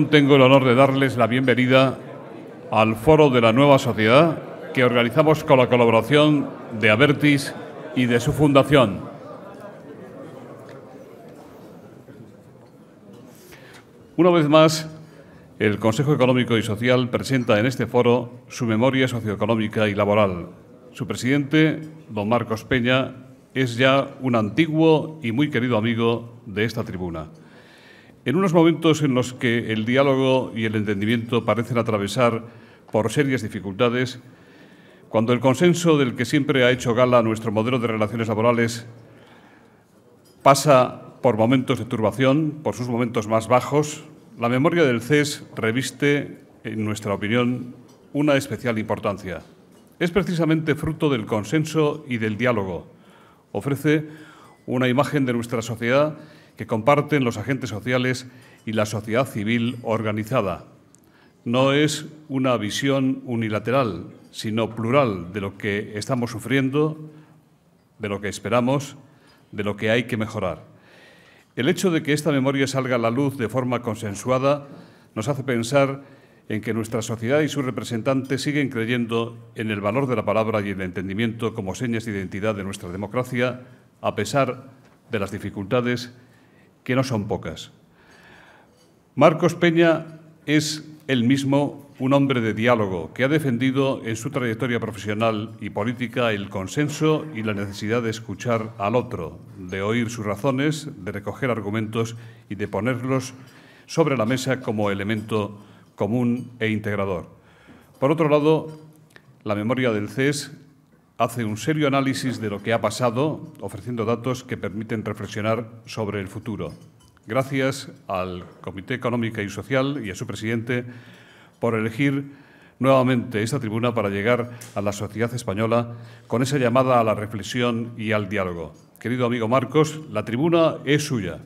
Tengo el honor de darles la bienvenida al Foro de la Nueva Sociedad que organizamos con la colaboración de Abertis y de su fundación. Una vez más, el Consejo Económico y Social presenta en este foro su memoria socioeconómica y laboral. Su presidente, don Marcos Peña, es ya un antiguo y muy querido amigo de esta tribuna. En unos momentos en los que el diálogo y el entendimiento parecen atravesar por serias dificultades, cuando el consenso del que siempre ha hecho gala nuestro modelo de relaciones laborales pasa por momentos de turbación, por sus momentos más bajos, la memoria del CES reviste, en nuestra opinión, una especial importancia. Es precisamente fruto del consenso y del diálogo. Ofrece una imagen de nuestra sociedad que comparten los agentes sociales y la sociedad civil organizada. No es una visión unilateral, sino plural de lo que estamos sufriendo, de lo que esperamos, de lo que hay que mejorar. El hecho de que esta memoria salga a la luz de forma consensuada nos hace pensar en que nuestra sociedad y sus representantes siguen creyendo en el valor de la palabra y el entendimiento como señas de identidad de nuestra democracia, a pesar de las dificultades que no son pocas. Marcos Peña es él mismo un hombre de diálogo que ha defendido en su trayectoria profesional y política el consenso y la necesidad de escuchar al otro, de oír sus razones, de recoger argumentos y de ponerlos sobre la mesa como elemento común e integrador. Por otro lado, la memoria del CES hace un serio análisis de lo que ha pasado, ofreciendo datos que permiten reflexionar sobre el futuro. Gracias al Comité Económico y Social y a su presidente por elegir nuevamente esta tribuna para llegar a la sociedad española con esa llamada a la reflexión y al diálogo. Querido amigo Marcos, la tribuna es suya.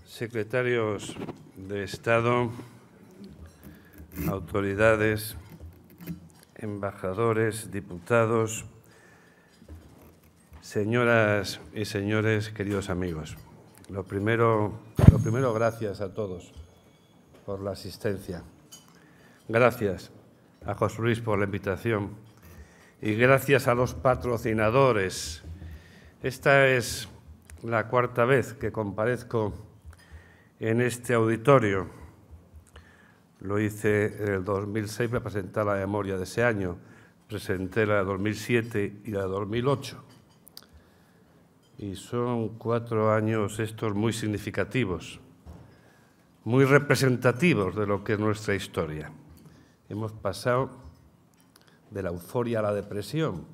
Secretarios de Estado, autoridades, embajadores, diputados, señoras y señores, queridos amigos. Lo primero, gracias a todos por la asistencia. Gracias a José Luis por la invitación y gracias a los patrocinadores. Esta es la cuarta vez que comparezco en este auditorio. Lo hice en el 2006 para presentar la memoria de ese año. Presenté la de 2007 y la de 2008. Y son 4 años estos muy significativos, muy representativos de lo que es nuestra historia. Hemos pasado de la euforia a la depresión,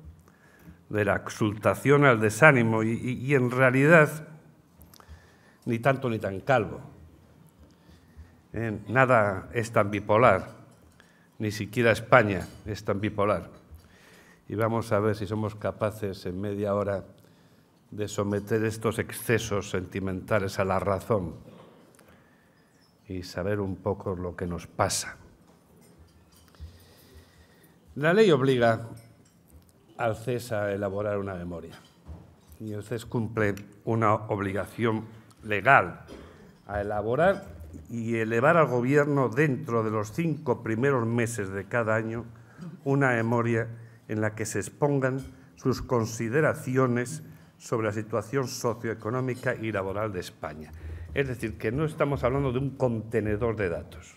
de la exultación al desánimo y en realidad ni tanto ni tan calvo. Nada es tan bipolar, ni siquiera España es tan bipolar. Y vamos a ver si somos capaces en media hora de someter estos excesos sentimentales a la razón y saber un poco lo que nos pasa. La ley obliga al CES a elaborar una memoria y el CES cumple una obligación legal a elaborar y elevar al Gobierno dentro de los 5 primeros meses de cada año una memoria en la que se expongan sus consideraciones sobre la situación socioeconómica y laboral de España. Es decir, que no estamos hablando de un contenedor de datos.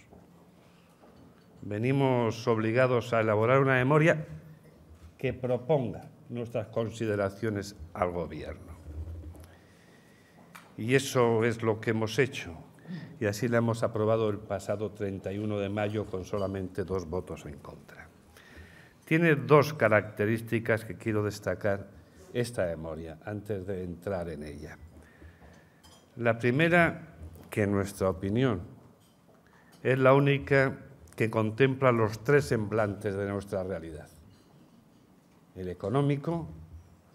Venimos obligados a elaborar una memoria que proponga nuestras consideraciones al Gobierno. Y eso es lo que hemos hecho. Y así la hemos aprobado el pasado 31 de mayo con solamente 2 votos en contra. Tiene 2 características que quiero destacar esta memoria antes de entrar en ella. La primera, que en nuestra opinión es la única que contempla los 3 semblantes de nuestra realidad: el económico,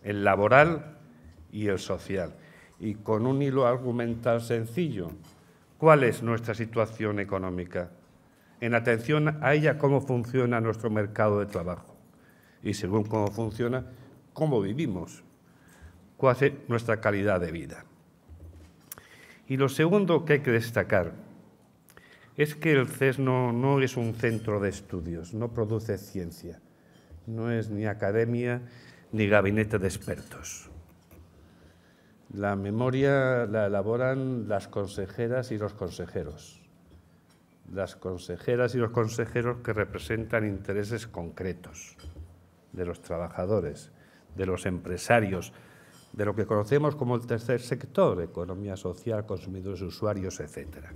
el laboral y el social. Y con un hilo argumental sencillo. ¿Cuál es nuestra situación económica? en atención a ella, cómo funciona nuestro mercado de trabajo y, según cómo funciona, cómo vivimos, cuál es nuestra calidad de vida. Y lo segundo que hay que destacar es que el CES no es un centro de estudios, no produce ciencia, no es ni academia ni gabinete de expertos. La memoria la elaboran las consejeras y los consejeros. Las consejeras y los consejeros que representan intereses concretos de los trabajadores, de los empresarios, de lo que conocemos como el tercer sector, economía social, consumidores, usuarios, etc.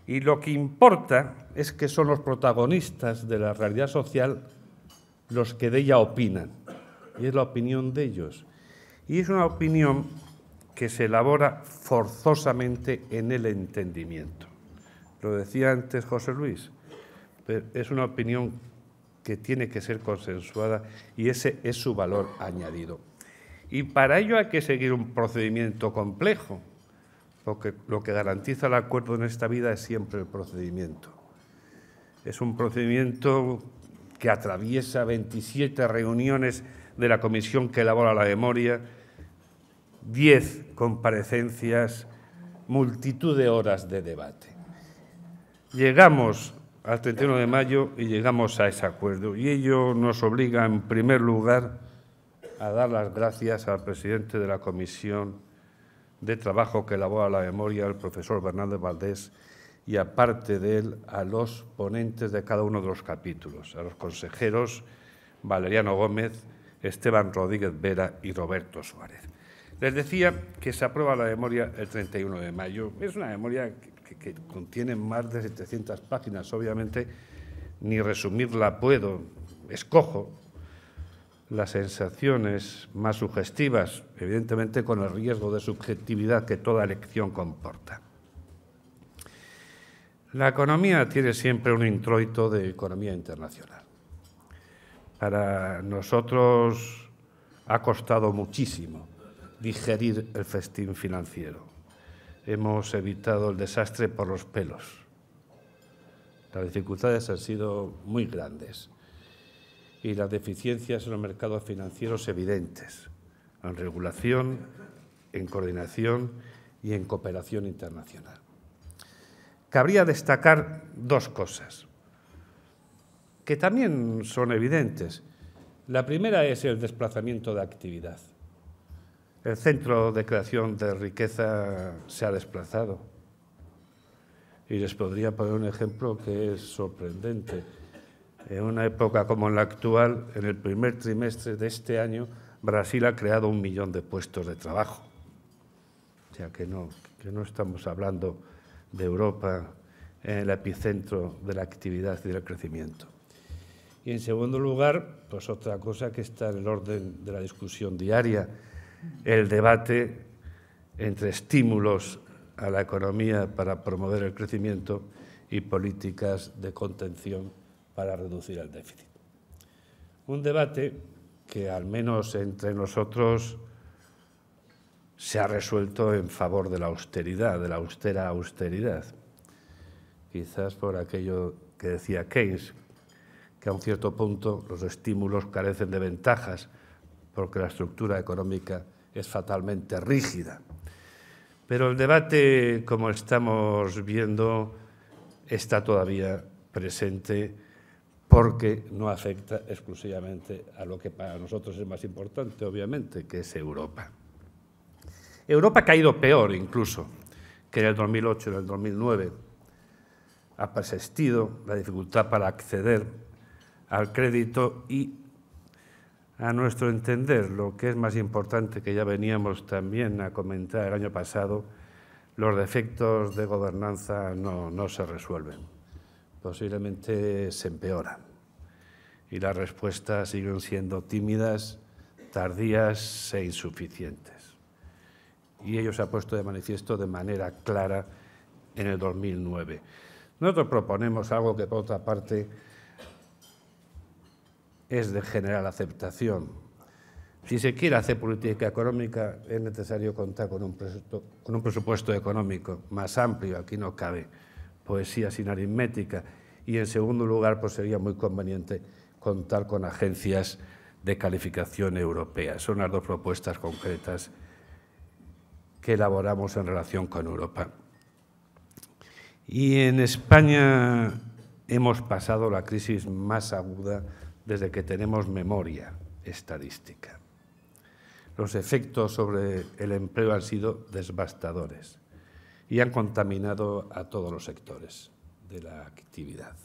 Y lo que importa es que son los protagonistas de la realidad social los que de ella opinan, y es la opinión de ellos. Y es una opinión que se elabora forzosamente en el entendimiento. Lo decía antes José Luis, pero es una opinión que tiene que ser consensuada y ese es su valor añadido. Y para ello hay que seguir un procedimiento complejo, porque lo que garantiza el acuerdo en esta vida es siempre el procedimiento. Es un procedimiento que atraviesa 27 reuniones de la comisión que elabora la memoria, 10 comparecencias, multitud de horas de debate. Llegamos al 31 de mayo y llegamos a ese acuerdo, y ello nos obliga, en primer lugar, a dar las gracias al presidente de la Comisión de Trabajo que elabora la memoria, el profesor Bernardo Valdés, y aparte de él, a los ponentes de cada uno de los capítulos, a los consejeros Valeriano Gómez, Esteban Rodríguez Vera y Roberto Suárez. Les decía que se aprueba la memoria el 31 de mayo. Es una memoria que contiene más de 700 páginas. Obviamente, ni resumirla puedo. Escojo las sensaciones más sugestivas, evidentemente con el riesgo de subjetividad que toda elección comporta. La economía tiene siempre un introito de economía internacional. Para nosotros ha costado muchísimo digerir el festín financiero. Hemos evitado el desastre por los pelos. Las dificultades han sido muy grandes y las deficiencias en los mercados financieros evidentes, en regulación, en coordinación y en cooperación internacional. Cabría destacar dos cosas que también son evidentes. La primera es el desplazamiento de actividad. El centro de creación de riqueza se ha desplazado. Y les podría poner un ejemplo que es sorprendente. En una época como la actual, en el primer trimestre de este año, Brasil ha creado 1 millón de puestos de trabajo. O sea, que no estamos hablando de Europa en el epicentro de la actividad y del crecimiento. Y, en segundo lugar, pues otra cosa que está en el orden de la discusión diaria, el debate entre estímulos a la economía para promover el crecimiento y políticas de contención para reducir el déficit. Un debate que, al menos entre nosotros, se ha resuelto en favor de la austeridad, de la austera austeridad. Quizás por aquello que decía Keynes, que a un cierto punto los estímulos carecen de ventajas porque la estructura económica es fatalmente rígida. Pero el debate, como estamos viendo, está todavía presente porque no afecta exclusivamente a lo que para nosotros es más importante, obviamente, que es Europa. Europa ha caído peor incluso que en el 2008, en el 2009. Ha persistido la dificultad para acceder al crédito y, a nuestro entender, lo que es más importante, que ya veníamos también a comentar el año pasado, los defectos de gobernanza no se resuelven. Posiblemente se empeoran y las respuestas siguen siendo tímidas, tardías e insuficientes. Y ello se ha puesto de manifiesto de manera clara en el 2009. Nosotros proponemos algo que, por otra parte, es de general aceptación. Si se quiere hacer política económica, es necesario contar con un presupuesto económico más amplio. Aquí no cabe poesía sin aritmética. Y, en segundo lugar, pues sería muy conveniente contar con agencias de calificación europeas. Son las dos propuestas concretas que elaboramos en relación con Europa. Y en España hemos pasado la crisis más aguda desde que tenemos memoria estadística. Los efectos sobre el empleo han sido devastadores y han contaminado a todos los sectores de la actividad.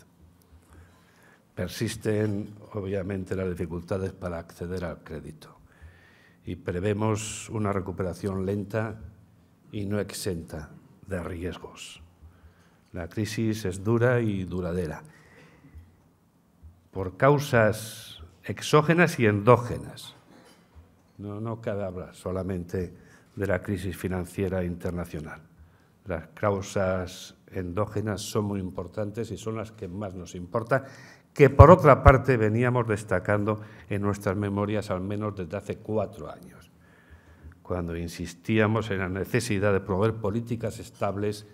Persisten, obviamente, las dificultades para acceder al crédito y prevemos una recuperación lenta y no exenta de riesgos. La crisis es dura y duradera, por causas exógenas y endógenas. No cabe hablar solamente de la crisis financiera internacional. Las causas endógenas son muy importantes y son las que más nos importan, que por otra parte veníamos destacando en nuestras memorias al menos desde hace 4 años, cuando insistíamos en la necesidad de promover políticas estables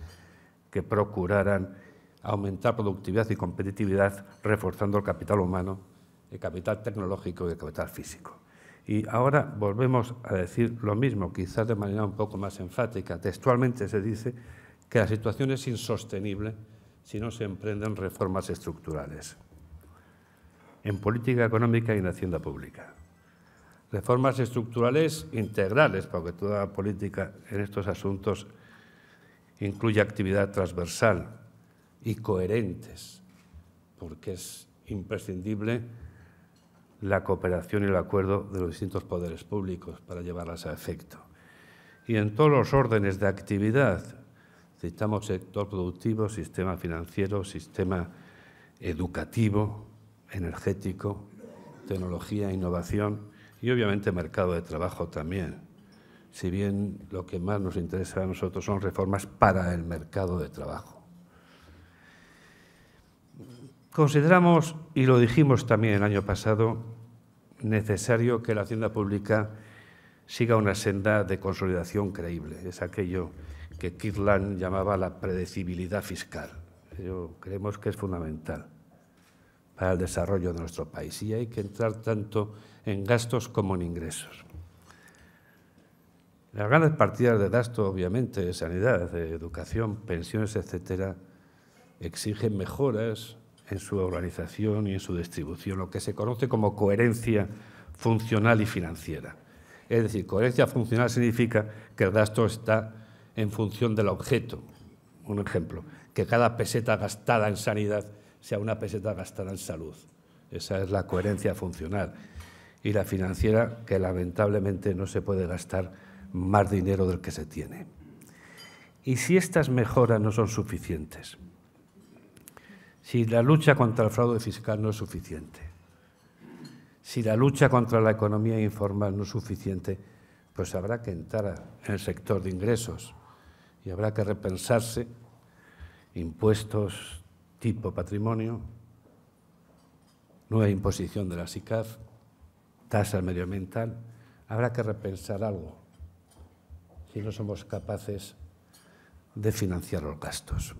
que procuraran aumentar productividad y competitividad, reforzando el capital humano, el capital tecnológico y el capital físico. Y ahora volvemos a decir lo mismo, quizás de manera un poco más enfática. Textualmente se dice que la situación es insostenible si no se emprenden reformas estructurales en política económica y en hacienda pública. Reformas estructurales integrales, porque toda política en estos asuntos incluye actividad transversal, y coherentes, porque es imprescindible la cooperación y el acuerdo de los distintos poderes públicos para llevarlas a efecto. Y en todos los órdenes de actividad, citamos sector productivo, sistema financiero, sistema educativo, energético, tecnología, innovación y, obviamente, mercado de trabajo también. Si bien lo que más nos interesa a nosotros son reformas para el mercado de trabajo. Consideramos, y lo dijimos también el año pasado, necesario que la hacienda pública siga una senda de consolidación creíble. Es aquello que Kirtland llamaba la predecibilidad fiscal. Creemos que es fundamental para el desarrollo de nuestro país y hay que entrar tanto en gastos como en ingresos. Las grandes partidas de gasto, obviamente, de sanidad, de educación, pensiones, etcétera, exigen mejoras en su organización y en su distribución, lo que se conoce como coherencia funcional y financiera. Es decir, coherencia funcional significa que el gasto está en función del objeto. Un ejemplo, que cada peseta gastada en sanidad sea una peseta gastada en salud. Esa es la coherencia funcional. Y la financiera, que lamentablemente no se puede gastar más dinero del que se tiene. Y si estas mejoras no son suficientes, si la lucha contra el fraude fiscal no es suficiente, si la lucha contra la economía informal no es suficiente, pues habrá que entrar en el sector de ingresos y habrá que repensarse impuestos tipo patrimonio, nueva imposición de la SICAF, tasa medioambiental. Habrá que repensar algo si no somos capaces de financiar los gastos.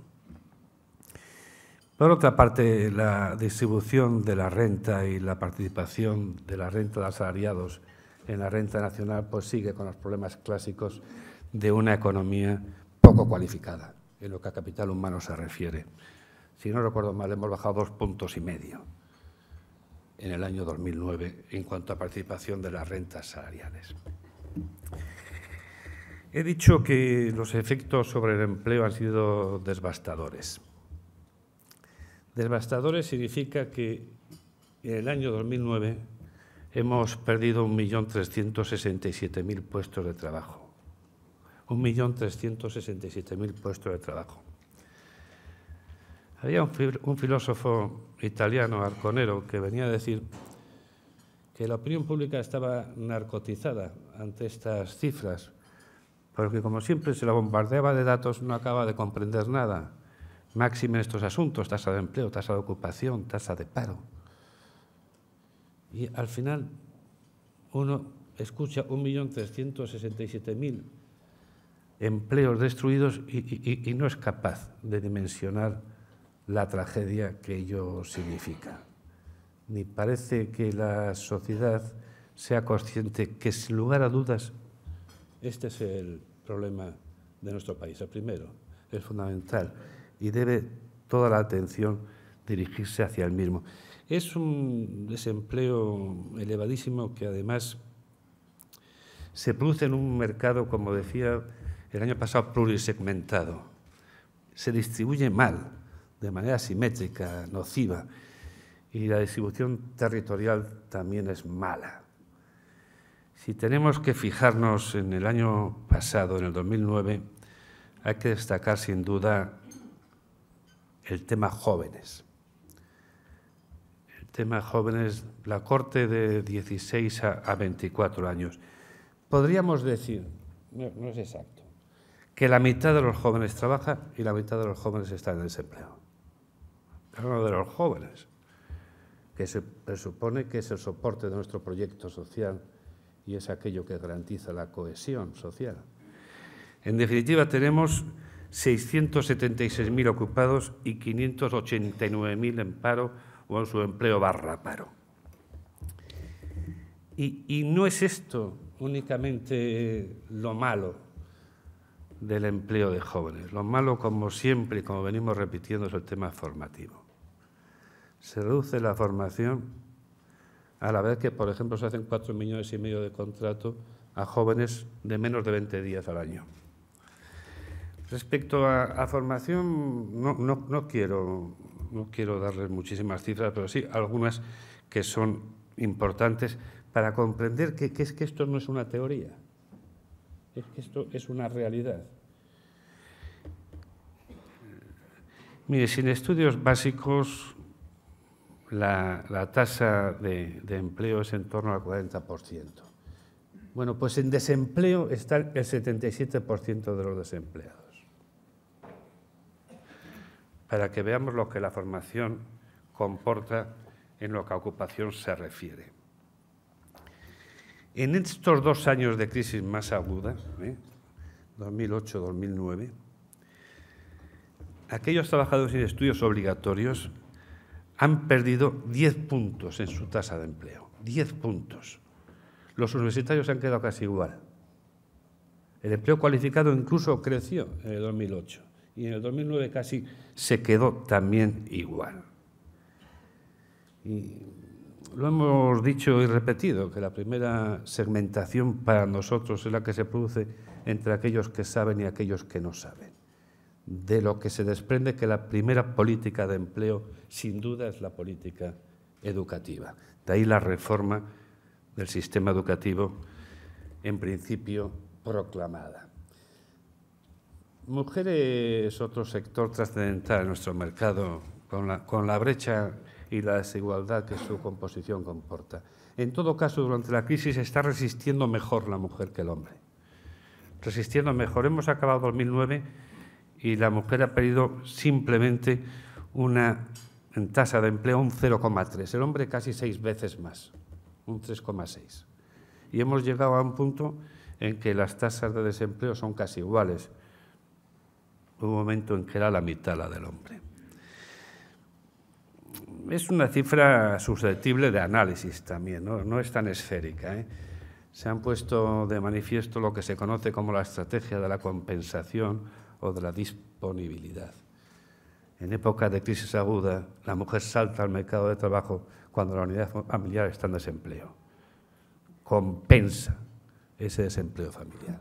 Por otra parte, la distribución de la renta y la participación de la renta de asalariados en la renta nacional pues sigue con los problemas clásicos de una economía poco cualificada en lo que a capital humano se refiere. Si no recuerdo mal, hemos bajado 2,5 puntos en el año 2009 en cuanto a participación de las rentas salariales. He dicho que los efectos sobre el empleo han sido devastadores. Devastadores significa que en el año 2009 hemos perdido 1.367.000 puestos de trabajo. 1.367.000 puestos de trabajo. Había un filósofo italiano, Arconero, que venía a decir que la opinión pública estaba narcotizada ante estas cifras, porque como siempre se la bombardeaba de datos, no acaba de comprender nada. Máxime en estos asuntos, tasa de empleo, tasa de ocupación, tasa de paro. Y al final uno escucha 1.367.000 empleos destruidos y no es capaz de dimensionar la tragedia que ello significa. Ni parece que la sociedad sea consciente que, sin lugar a dudas, este es el problema de nuestro país. El primero, es fundamental y debe toda la atención dirigirse hacia el mismo. Es un desempleo elevadísimo que además se produce en un mercado, como decía el año pasado, plurisegmentado. Se distribuye mal, de manera asimétrica, nociva, y la distribución territorial también es mala. Si tenemos que fijarnos en el año pasado, en el 2009, hay que destacar sin duda el tema jóvenes. El tema jóvenes, la corte de 16 a 24 años. Podríamos decir, no es exacto, que la mitad de los jóvenes trabaja y la mitad de los jóvenes están en desempleo. Hablamos de los jóvenes, que se presupone que es el soporte de nuestro proyecto social y es aquello que garantiza la cohesión social. En definitiva, tenemos 676.000 ocupados y 589.000 en paro o en subempleo / paro. Y no es esto únicamente lo malo del empleo de jóvenes. Lo malo, como siempre y como venimos repitiendo, es el tema formativo. Se reduce la formación a la vez que, por ejemplo, se hacen 4,5 millones de contrato a jóvenes de menos de 20 días al año. Respecto a formación, no quiero darles muchísimas cifras, pero sí algunas que son importantes para comprender que es que esto no es una teoría, es que esto es una realidad. Mire, sin estudios básicos, la tasa de empleo es en torno al 40%. Bueno, pues en desempleo está el 77% de los desempleados. Para que veamos lo que la formación comporta en lo que a ocupación se refiere. En estos 2 años de crisis más aguda, 2008-2009, aquellos trabajadores sin estudios obligatorios han perdido 10 puntos en su tasa de empleo. 10 puntos. Los universitarios han quedado casi igual. El empleo cualificado incluso creció en el 2008 y en el 2009 casi se quedó también igual. Y lo hemos dicho y repetido, que la primera segmentación para nosotros es la que se produce entre aquellos que saben y aquellos que no saben. De lo que se desprende que la primera política de empleo, sin duda, es la política educativa. De ahí la reforma del sistema educativo, en principio proclamada. Mujeres es otro sector trascendental en nuestro mercado, con la brecha y la desigualdad que su composición comporta. En todo caso, durante la crisis está resistiendo mejor la mujer que el hombre. Resistiendo mejor. Hemos acabado 2009 y la mujer ha perdido simplemente en tasa de empleo un 0,3. El hombre casi 6 veces más, un 3,6. Y hemos llegado a un punto en que las tasas de desempleo son casi iguales. Hubo un momento en que era la mitad la del hombre. Es una cifra susceptible de análisis también, no es tan esférica, Se han puesto de manifiesto lo que se conoce como la estrategia de la compensación o de la disponibilidad. En época de crisis aguda, la mujer salta al mercado de trabajo cuando la unidad familiar está en desempleo. Compensa ese desempleo familiar.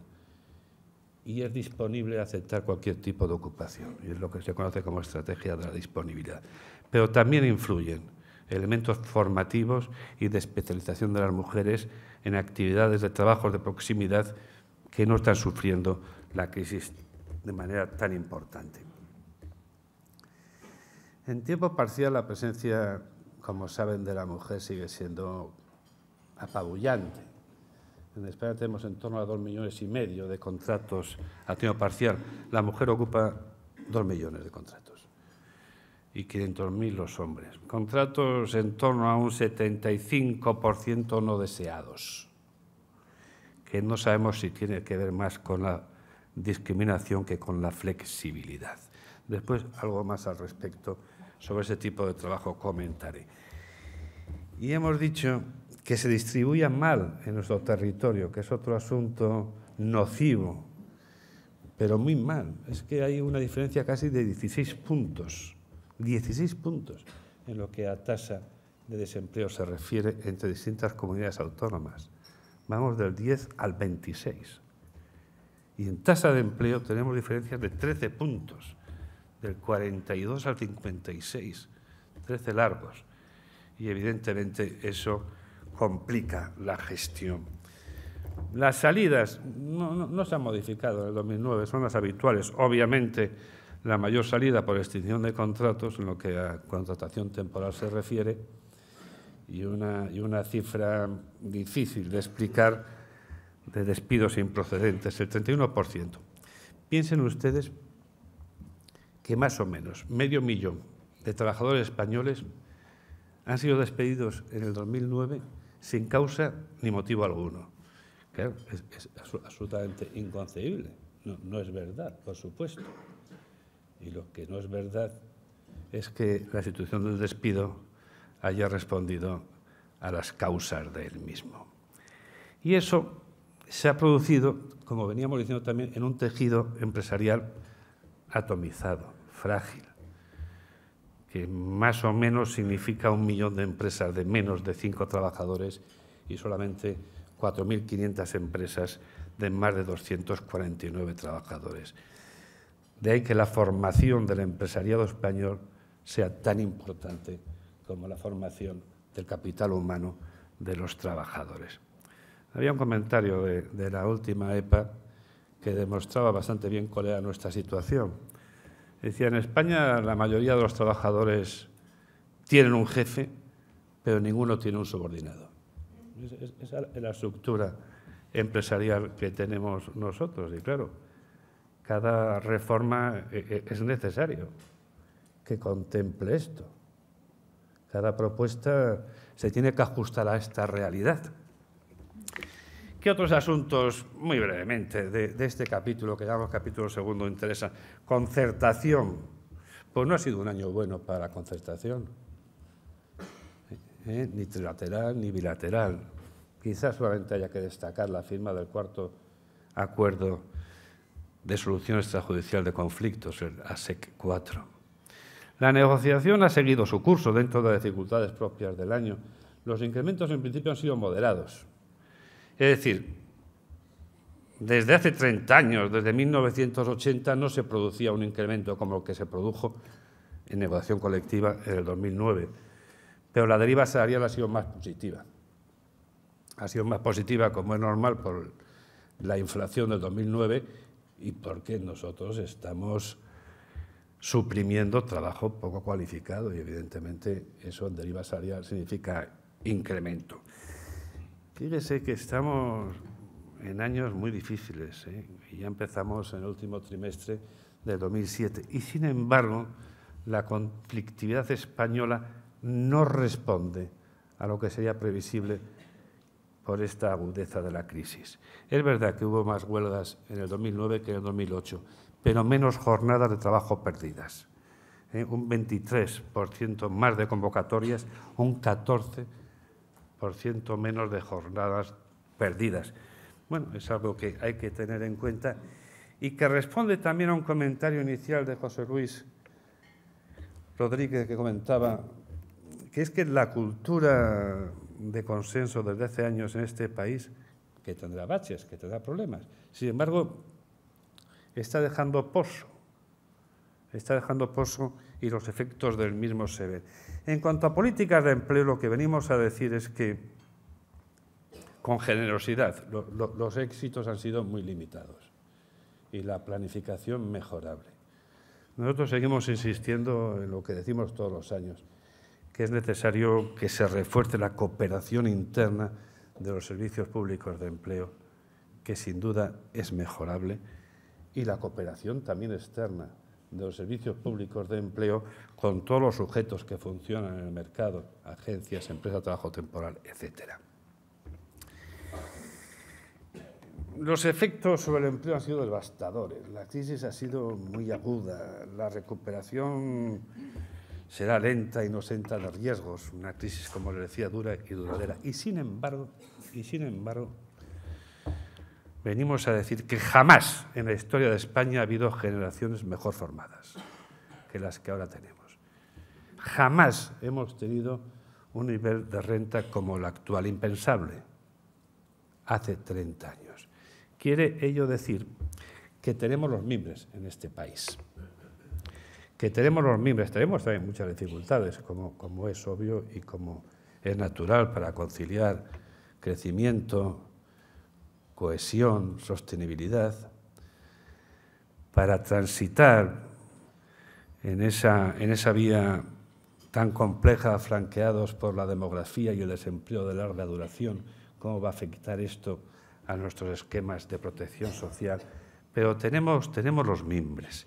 Y es disponible a aceptar cualquier tipo de ocupación. Y es lo que se conoce como estrategia de la disponibilidad. Pero también influyen elementos formativos y de especialización de las mujeres en actividades de trabajos de proximidad que no están sufriendo la crisis de manera tan importante. En tiempo parcial, la presencia, como saben, de la mujer sigue siendo apabullante. En España tenemos en torno a 2,5 millones de contratos a tiempo parcial. La mujer ocupa 2 millones de contratos y 500.000 los hombres. Contratos en torno a un 75% no deseados, que no sabemos si tiene que ver más con la discriminación que con la flexibilidad. Después, algo más al respecto sobre ese tipo de trabajo comentaré. Y hemos dicho que se distribuya mal en nuestro territorio, que es otro asunto nocivo, pero muy mal. Es que hay una diferencia casi de 16 puntos en lo que a tasa de desempleo se refiere entre distintas comunidades autónomas. Vamos del 10 al 26. Y en tasa de empleo tenemos diferencias de 13 puntos, del 42 al 56, 13 largos. Y evidentemente eso complica la gestión. Las salidas no se han modificado en el 2009, son las habituales. Obviamente, la mayor salida por extinción de contratos, en lo que a contratación temporal se refiere, y una cifra difícil de explicar de despidos improcedentes, el 31%. Piensen ustedes que más o menos 500.000 de trabajadores españoles han sido despedidos en el 2009 sin causa ni motivo alguno. Claro, es absolutamente inconcebible. No es verdad, por supuesto. Y lo que no es verdad es que la institución del despido haya respondido a las causas del mismo. Y eso se ha producido, como veníamos diciendo también, en un tejido empresarial atomizado, frágil, que más o menos significa 1 millón de empresas de menos de 5 trabajadores y solamente 4.500 empresas de más de 249 trabajadores. De ahí que la formación del empresariado español sea tan importante como la formación del capital humano de los trabajadores. Había un comentario de la última EPA que demostraba bastante bien cuál era nuestra situación. Decía, en España la mayoría de los trabajadores tienen un jefe, pero ninguno tiene un subordinado. Esa es la estructura empresarial que tenemos nosotros. Y claro, cada reforma es necesario que contemple esto. Cada propuesta se tiene que ajustar a esta realidad. ¿Qué otros asuntos, muy brevemente, de este capítulo, que llamamos capítulo segundo, interesan? Concertación. Pues no ha sido un año bueno para la concertación, ni trilateral ni bilateral. Quizás solamente haya que destacar la firma del 4º Acuerdo de Solución Extrajudicial de Conflictos, el ASEC 4. La negociación ha seguido su curso dentro de las dificultades propias del año. Los incrementos, en principio, han sido moderados. Es decir, desde hace 30 años, desde 1980, no se producía un incremento como el que se produjo en negociación colectiva en el 2009. Pero la deriva salarial ha sido más positiva. Ha sido más positiva, como es normal, por la inflación del 2009 y porque nosotros estamos suprimiendo trabajo poco cualificado y, evidentemente, eso en deriva salarial significa incremento. Fíjese que estamos en años muy difíciles, y ya empezamos en el último trimestre del 2007. Y, sin embargo, la conflictividad española no responde a lo que sería previsible por esta agudeza de la crisis. Es verdad que hubo más huelgas en el 2009 que en el 2008, pero menos jornadas de trabajo perdidas. Un 23% más de convocatorias, un 14% menos de jornadas perdidas. Bueno, es algo que hay que tener en cuenta y que responde también a un comentario inicial de José Luis Rodríguez, que comentaba que es que la cultura de consenso desde hace años en este país, que tendrá baches, que tendrá problemas, sin embargo, está dejando pozo y los efectos del mismo se ven. En cuanto a políticas de empleo, lo que venimos a decir es que, con generosidad, los éxitos han sido muy limitados y la planificación mejorable. Nosotros seguimos insistiendo en lo que decimos todos los años, que es necesario que se refuerce la cooperación interna de los servicios públicos de empleo, que sin duda es mejorable, y la cooperación también externa de los servicios públicos de empleo con todos los sujetos que funcionan en el mercado, agencias, empresas de trabajo temporal, etcétera. Los efectos sobre el empleo han sido devastadores. La crisis ha sido muy aguda. La recuperación será lenta, inocente de riesgos, una crisis, como le decía, dura y duradera. Y sin embargo, venimos a decir que jamás en la historia de España ha habido generaciones mejor formadas que las que ahora tenemos. Jamás hemos tenido un nivel de renta como el actual, impensable, hace 30 años. Quiere ello decir que tenemos los mimbres en este país. Que tenemos los mimbres, tenemos también muchas dificultades, como es obvio y como es natural, para conciliar crecimiento, cohesión, sostenibilidad, para transitar en esa vía tan compleja, flanqueados por la demografía y el desempleo de larga duración. ¿Cómo va a afectar esto a nuestros esquemas de protección social? Pero tenemos los mimbres.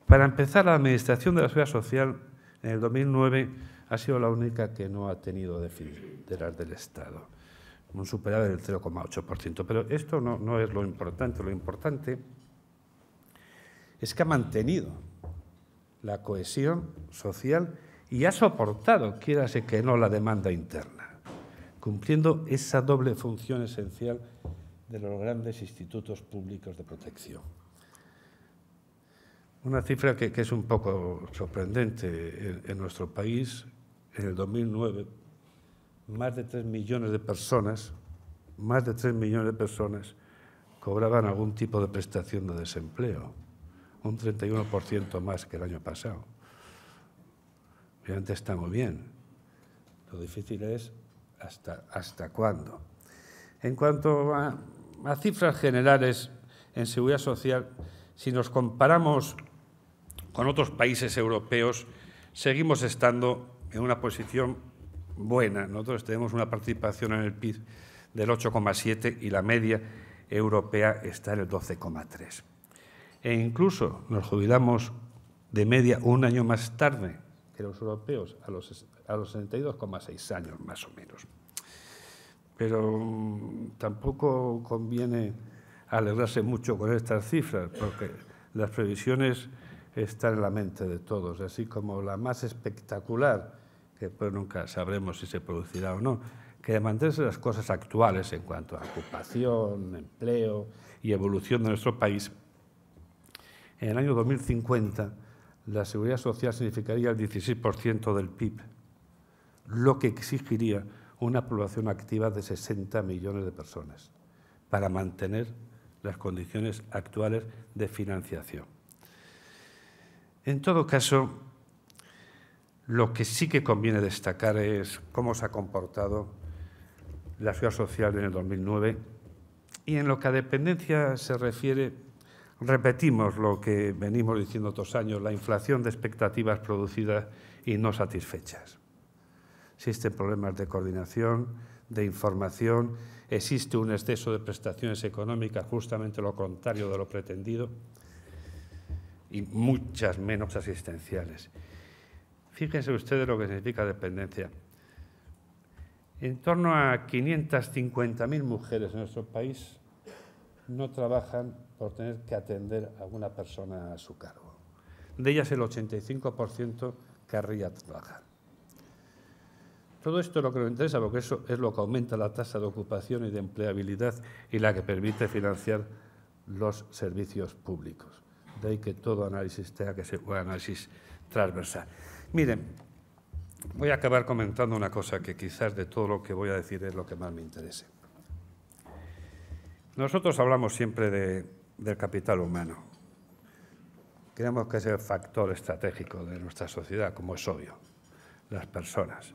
Para empezar, la Administración de la Seguridad Social en el 2009 ha sido la única que no ha tenido déficit de las del Estado, un superávit del 0,8%. Pero esto no es lo importante. Lo importante es que ha mantenido la cohesión social y ha soportado, quiérase que no, la demanda interna, cumpliendo esa doble función esencial de los grandes institutos públicos de protección. Una cifra que es un poco sorprendente en nuestro país. En el 2009, más de 3 millones de personas cobraban algún tipo de prestación de desempleo, un 31% más que el año pasado. Obviamente está muy bien. Lo difícil es hasta cuándo. En cuanto a cifras generales en seguridad social, si nos comparamos con otros países europeos, seguimos estando en una posición buena. Nosotros tenemos una participación en el PIB del 8,7 y la media europea está en el 12,3. E incluso nos jubilamos de media un año más tarde que los europeos, a los 62,6 años más o menos. Pero tampoco conviene alegrarse mucho con estas cifras, porque las previsiones están en la mente de todos, así como la más espectacular, que pues nunca sabremos si se producirá o no, que de mantenerse las cosas actuales en cuanto a ocupación, empleo y evolución de nuestro país, en el año 2050 la seguridad social significaría el 16% del PIB, lo que exigiría una población activa de 60 millones de personas para mantener las condiciones actuales de financiación. En todo caso, lo que sí que conviene destacar es cómo se ha comportado la seguridad social en el 2009 y en lo que a dependencia se refiere, repetimos lo que venimos diciendo otros años, la inflación de expectativas producidas y no satisfechas. Existen problemas de coordinación, de información, existe un exceso de prestaciones económicas, justamente lo contrario de lo pretendido, y muchas menos asistenciales. Fíjense ustedes lo que significa dependencia. En torno a 550.000 mujeres en nuestro país no trabajan por tener que atender a una persona a su cargo. De ellas el 85% querría trabajar. Todo esto es lo que nos interesa, porque eso es lo que aumenta la tasa de ocupación y de empleabilidad y la que permite financiar los servicios públicos. De ahí que todo análisis tenga que ser un análisis transversal. Miren, voy a acabar comentando una cosa que quizás de todo lo que voy a decir es lo que más me interese. Nosotros hablamos siempre del capital humano. Creemos que es el factor estratégico de nuestra sociedad, como es obvio, las personas,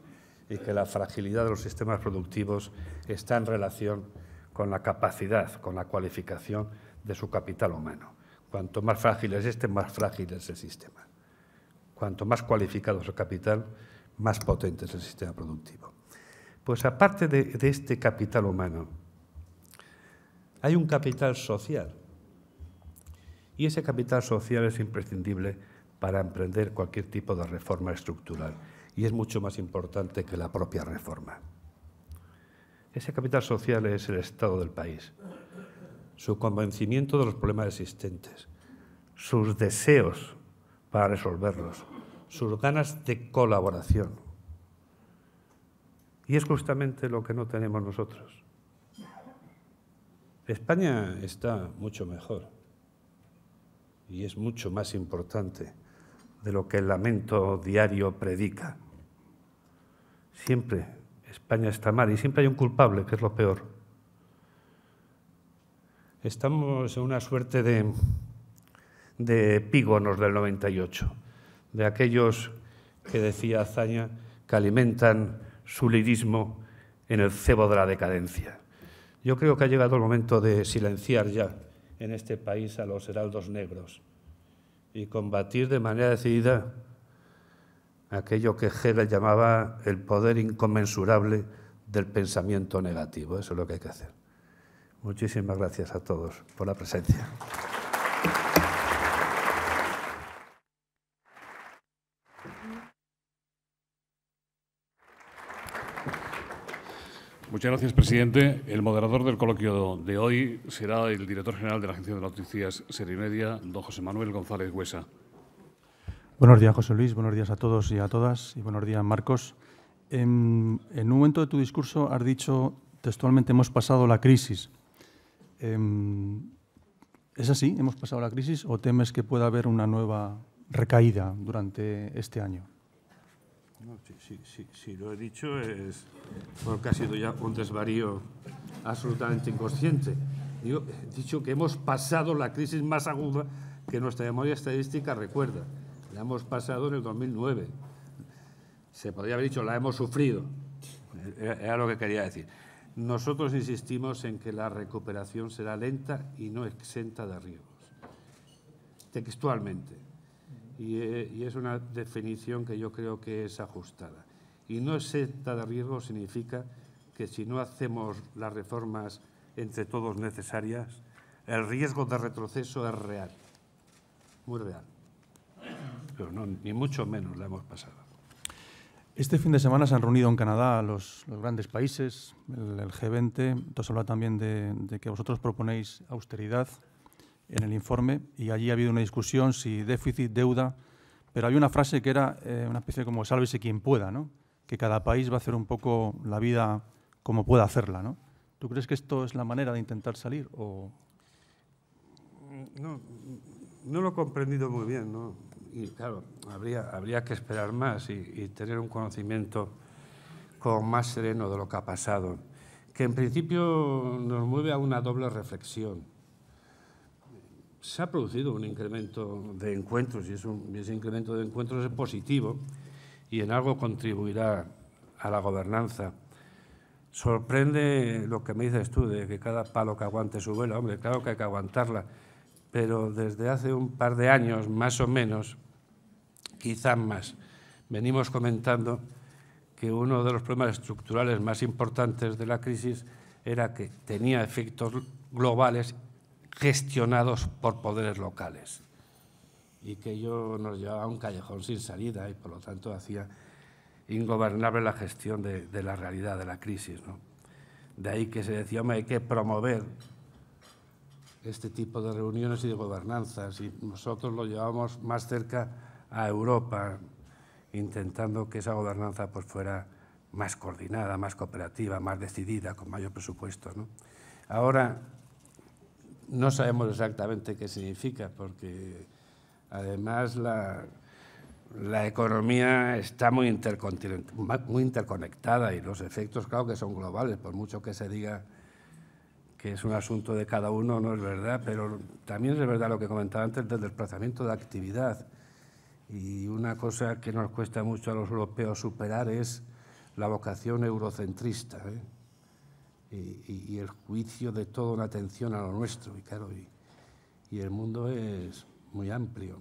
y que la fragilidad de los sistemas productivos está en relación con la capacidad, con la cualificación de su capital humano. Cuanto más frágil es más frágil es el sistema. Cuanto más cualificado es el capital, más potente es el sistema productivo. Pues aparte de este capital humano, hay un capital social. Y ese capital social es imprescindible para emprender cualquier tipo de reforma estructural. Y es mucho más importante que la propia reforma. Ese capital social es el estado del país, su convencimiento de los problemas existentes, sus deseos para resolverlos, sus ganas de colaboración. Y es justamente lo que no tenemos nosotros. España está mucho mejor y es mucho más importante de lo que el lamento diario predica. Siempre España está mal y siempre hay un culpable, que es lo peor. Estamos en una suerte de epígonos del 98, de aquellos que decía Azaña que alimentan su lirismo en el cebo de la decadencia. Yo creo que ha llegado el momento de silenciar ya en este país a los heraldos negros y combatir de manera decidida aquello que Hegel llamaba el poder inconmensurable del pensamiento negativo. Eso es lo que hay que hacer. Muchísimas gracias a todos por la presencia. Muchas gracias, presidente. El moderador del coloquio de hoy será el director general de la Agencia de Noticias Serimedia, don José Manuel González Huesa. Buenos días, José Luis. Buenos días a todos y a todas. Y buenos días, Marcos. En un momento de tu discurso has dicho textualmente hemos pasado la crisis. ¿Es así? ¿Hemos pasado la crisis o temes que pueda haber una nueva recaída durante este año? No, sí, lo he dicho es porque ha sido ya un desvarío absolutamente inconsciente. He dicho que hemos pasado la crisis más aguda que nuestra memoria estadística recuerda. La hemos pasado en el 2009. Se podría haber dicho la hemos sufrido. Era lo que quería decir. Nosotros insistimos en que la recuperación será lenta y no exenta de riesgos. Textualmente. Y es una definición que yo creo que es ajustada. Y no exenta de riesgo significa que si no hacemos las reformas entre todos necesarias, el riesgo de retroceso es real, muy real. Pero no, ni mucho menos la hemos pasado. Este fin de semana se han reunido en Canadá los grandes países, el G20. Tú has hablado también de que vosotros proponéis austeridad en el informe y allí ha habido una discusión si déficit, deuda, pero había una frase que era una especie como sálvese quien pueda, ¿no? Que cada país va a hacer un poco la vida como pueda hacerla, ¿no? ¿Tú crees que esto es la manera de intentar salir? O... No lo he comprendido muy bien, ¿no? Y claro, habría que esperar más y tener un conocimiento como más sereno de lo que ha pasado, que en principio nos mueve a una doble reflexión. Se ha producido un incremento de encuentros y ese incremento de encuentros es positivo y en algo contribuirá a la gobernanza. Sorprende lo que me dices tú de que cada palo que aguante su vela. Hombre, claro que hay que aguantarla, pero desde hace un par de años, más o menos, quizás más, venimos comentando que uno de los problemas estructurales más importantes de la crisis era que tenía efectos globales gestionados por poderes locales y que ello nos llevaba a un callejón sin salida y, por lo tanto, hacía ingobernable la gestión de la realidad de la crisis, ¿no? De ahí que se decía, hombre, hay que promover este tipo de reuniones y de gobernanzas y nosotros lo llevamos más cerca a Europa, intentando que esa gobernanza pues, fuera más coordinada, más cooperativa, más decidida, con mayor presupuesto, ¿no? Ahora, no sabemos exactamente qué significa, porque además la economía está muy interconectada y los efectos, claro, que son globales, por mucho que se diga que es un asunto de cada uno, no es verdad, pero también es verdad lo que comentaba antes del desplazamiento de actividad. Y una cosa que nos cuesta mucho a los europeos superar es la vocación eurocentrista, ¿eh? Y el juicio de toda una atención a lo nuestro. Y claro, y el mundo es muy amplio.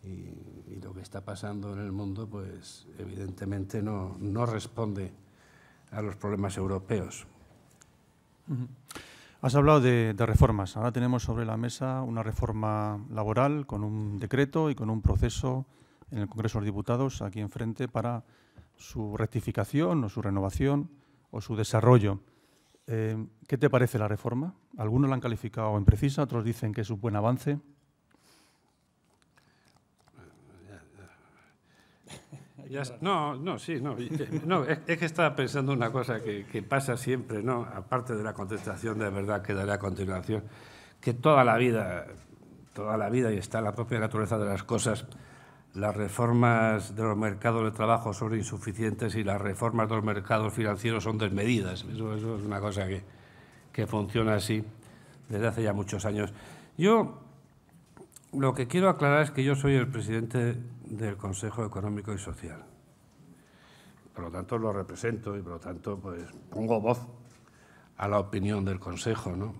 Y lo que está pasando en el mundo, pues evidentemente no responde a los problemas europeos. Has hablado de reformas. Ahora tenemos sobre la mesa una reforma laboral con un decreto y con un proceso en el Congreso de los Diputados aquí enfrente para su rectificación o su renovación o su desarrollo. ¿Qué te parece la reforma? Algunos la han calificado imprecisa, otros dicen que es un buen avance. No, es que estaba pensando una cosa que pasa siempre, ¿no? Aparte de la contestación de verdad que daré a continuación, que toda la vida, y está en la propia naturaleza de las cosas, las reformas de los mercados de trabajo son insuficientes y las reformas de los mercados financieros son desmedidas. Eso es una cosa que funciona así desde hace ya muchos años. Yo lo que quiero aclarar es que yo soy el presidente del Consejo Económico y Social. Por lo tanto, lo represento y, por lo tanto, pues pongo voz a la opinión del Consejo, ¿no?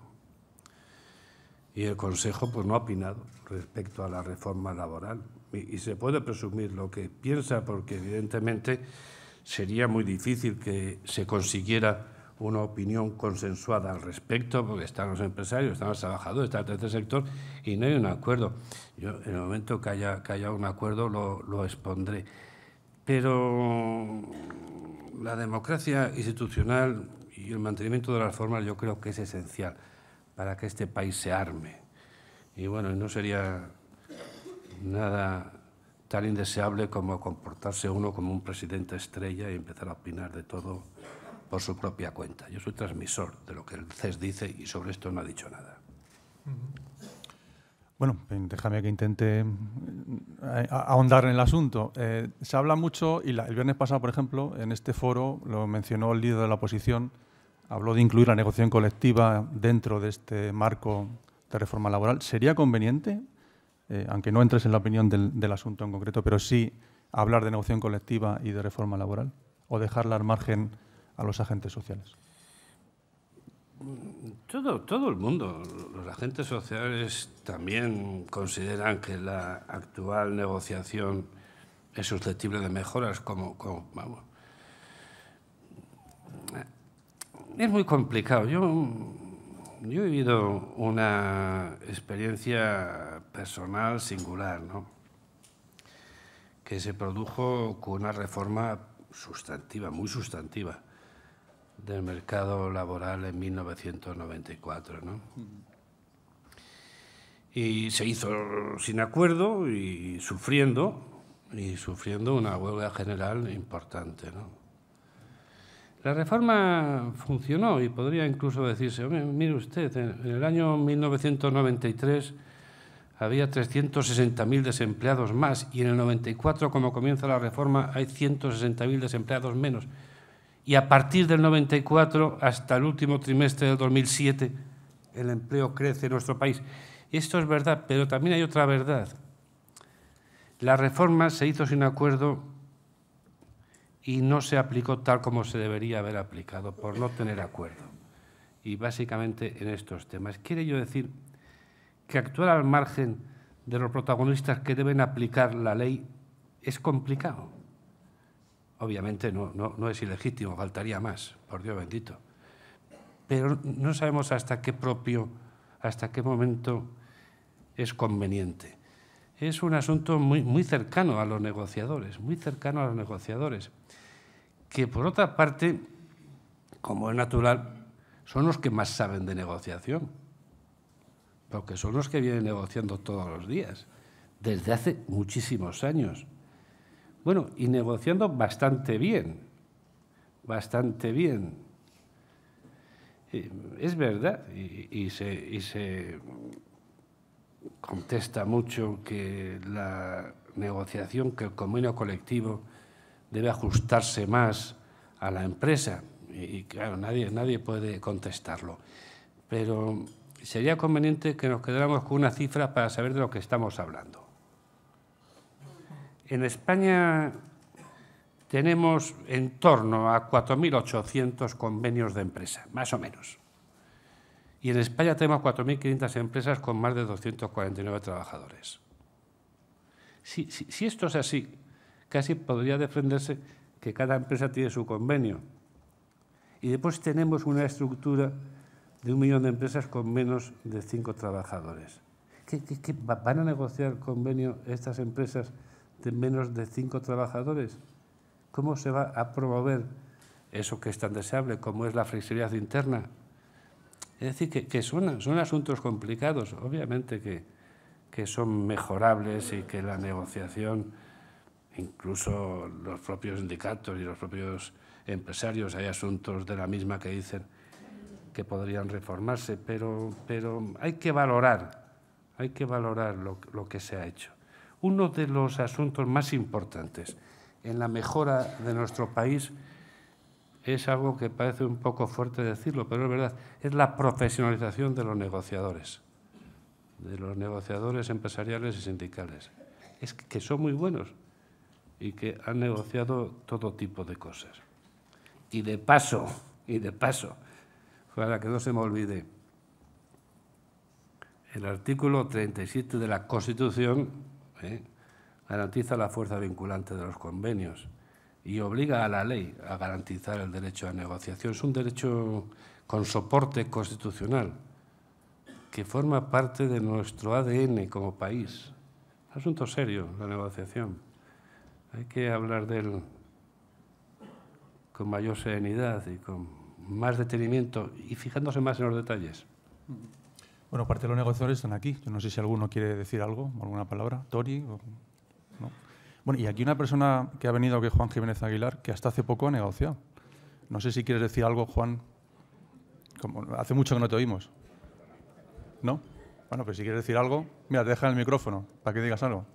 Y el Consejo pues, no ha opinado respecto a la reforma laboral. Y se puede presumir lo que piensa, porque evidentemente sería muy difícil que se consiguiera una opinión consensuada al respecto, porque están los empresarios, están los trabajadores, está el tercer sector y no hay un acuerdo. Yo, en el momento que haya un acuerdo, lo expondré. Pero la democracia institucional y el mantenimiento de las reformas yo creo que es esencial para que este país se arme. Y bueno, no sería nada tan indeseable como comportarse uno como un presidente estrella y empezar a opinar de todo por su propia cuenta. Yo soy transmisor de lo que el CES dice y sobre esto no ha dicho nada. Bueno, déjame que intente ahondar en el asunto. Se habla mucho, y el viernes pasado, por ejemplo, en este foro lo mencionó el líder de la oposición, habló de incluir la negociación colectiva dentro de este marco de reforma laboral. ¿Sería conveniente, aunque no entres en la opinión del asunto en concreto, pero sí hablar de negociación colectiva y de reforma laboral, o dejarla al margen a los agentes sociales? Todo el mundo, los agentes sociales también consideran que la actual negociación es susceptible de mejoras, vamos. Es muy complicado. Yo he vivido una experiencia personal singular, ¿no? Que se produjo con una reforma sustantiva, muy sustantiva, del mercado laboral en 1994, ¿no? Y se hizo sin acuerdo y sufriendo una huelga general importante, ¿no? La reforma funcionó y podría incluso decirse, mire usted, en el año 1993 había 360.000 desempleados más y en el 94, como comienza la reforma, hay 160.000 desempleados menos. Y a partir del 94 hasta el último trimestre del 2007 el empleo crece en nuestro país. Esto es verdad, pero también hay otra verdad. La reforma se hizo sin acuerdo y no se aplicó tal como se debería haber aplicado, por no tener acuerdo. Y básicamente en estos temas. Quiere yo decir que actuar al margen de los protagonistas que deben aplicar la ley es complicado. Obviamente no es ilegítimo, faltaría más, por Dios bendito. Pero no sabemos hasta qué momento es conveniente. Es un asunto muy cercano a los negociadores, que por otra parte, como es natural, son los que más saben de negociación, porque son los que vienen negociando todos los días, desde hace muchísimos años. Bueno, y negociando bastante bien. Es verdad, y se contesta mucho que la negociación, que el convenio colectivo debe ajustarse más a la empresa. Y claro, nadie puede contestarlo. Pero sería conveniente que nos quedáramos con una cifra para saber de lo que estamos hablando. En España tenemos en torno a 4.800 convenios de empresa, más o menos. Y en España tenemos 4.500 empresas con más de 249 trabajadores. Si esto es así, casi podría defenderse que cada empresa tiene su convenio. Y después tenemos una estructura de 1 millón de empresas con menos de 5 trabajadores. ¿Qué van a negociar convenio estas empresas de menos de 5 trabajadores? ¿Cómo se va a promover eso que es tan deseable como es la flexibilidad interna? Es decir, que son asuntos complicados, obviamente que son mejorables y que la negociación incluso los propios sindicatos y los propios empresarios, hay asuntos de la misma que dicen que podrían reformarse, pero hay que valorar lo que se ha hecho. Uno de los asuntos más importantes en la mejora de nuestro país es algo que parece un poco fuerte decirlo, pero es verdad, es la profesionalización de los negociadores empresariales y sindicales. Es que son muy buenos y que han negociado todo tipo de cosas. Y de paso, para que no se me olvide, el artículo 37 de la Constitución garantiza la fuerza vinculante de los convenios y obliga a la ley a garantizar el derecho a negociación. Es un derecho con soporte constitucional que forma parte de nuestro ADN como país. Es un asunto serio, la negociación. Hay que hablar de él con mayor serenidad y con más detenimiento y fijándose más en los detalles. Bueno, parte de los negociadores están aquí. Yo no sé si alguno quiere decir algo, alguna palabra. ¿Tori? ¿No? Bueno, y aquí una persona que ha venido, que es Juan Jiménez Aguilar, que hasta hace poco ha negociado. No sé si quieres decir algo, Juan. Hace mucho que no te oímos. ¿No? Bueno, pues si quieres decir algo, mira, te dejan el micrófono para que digas algo.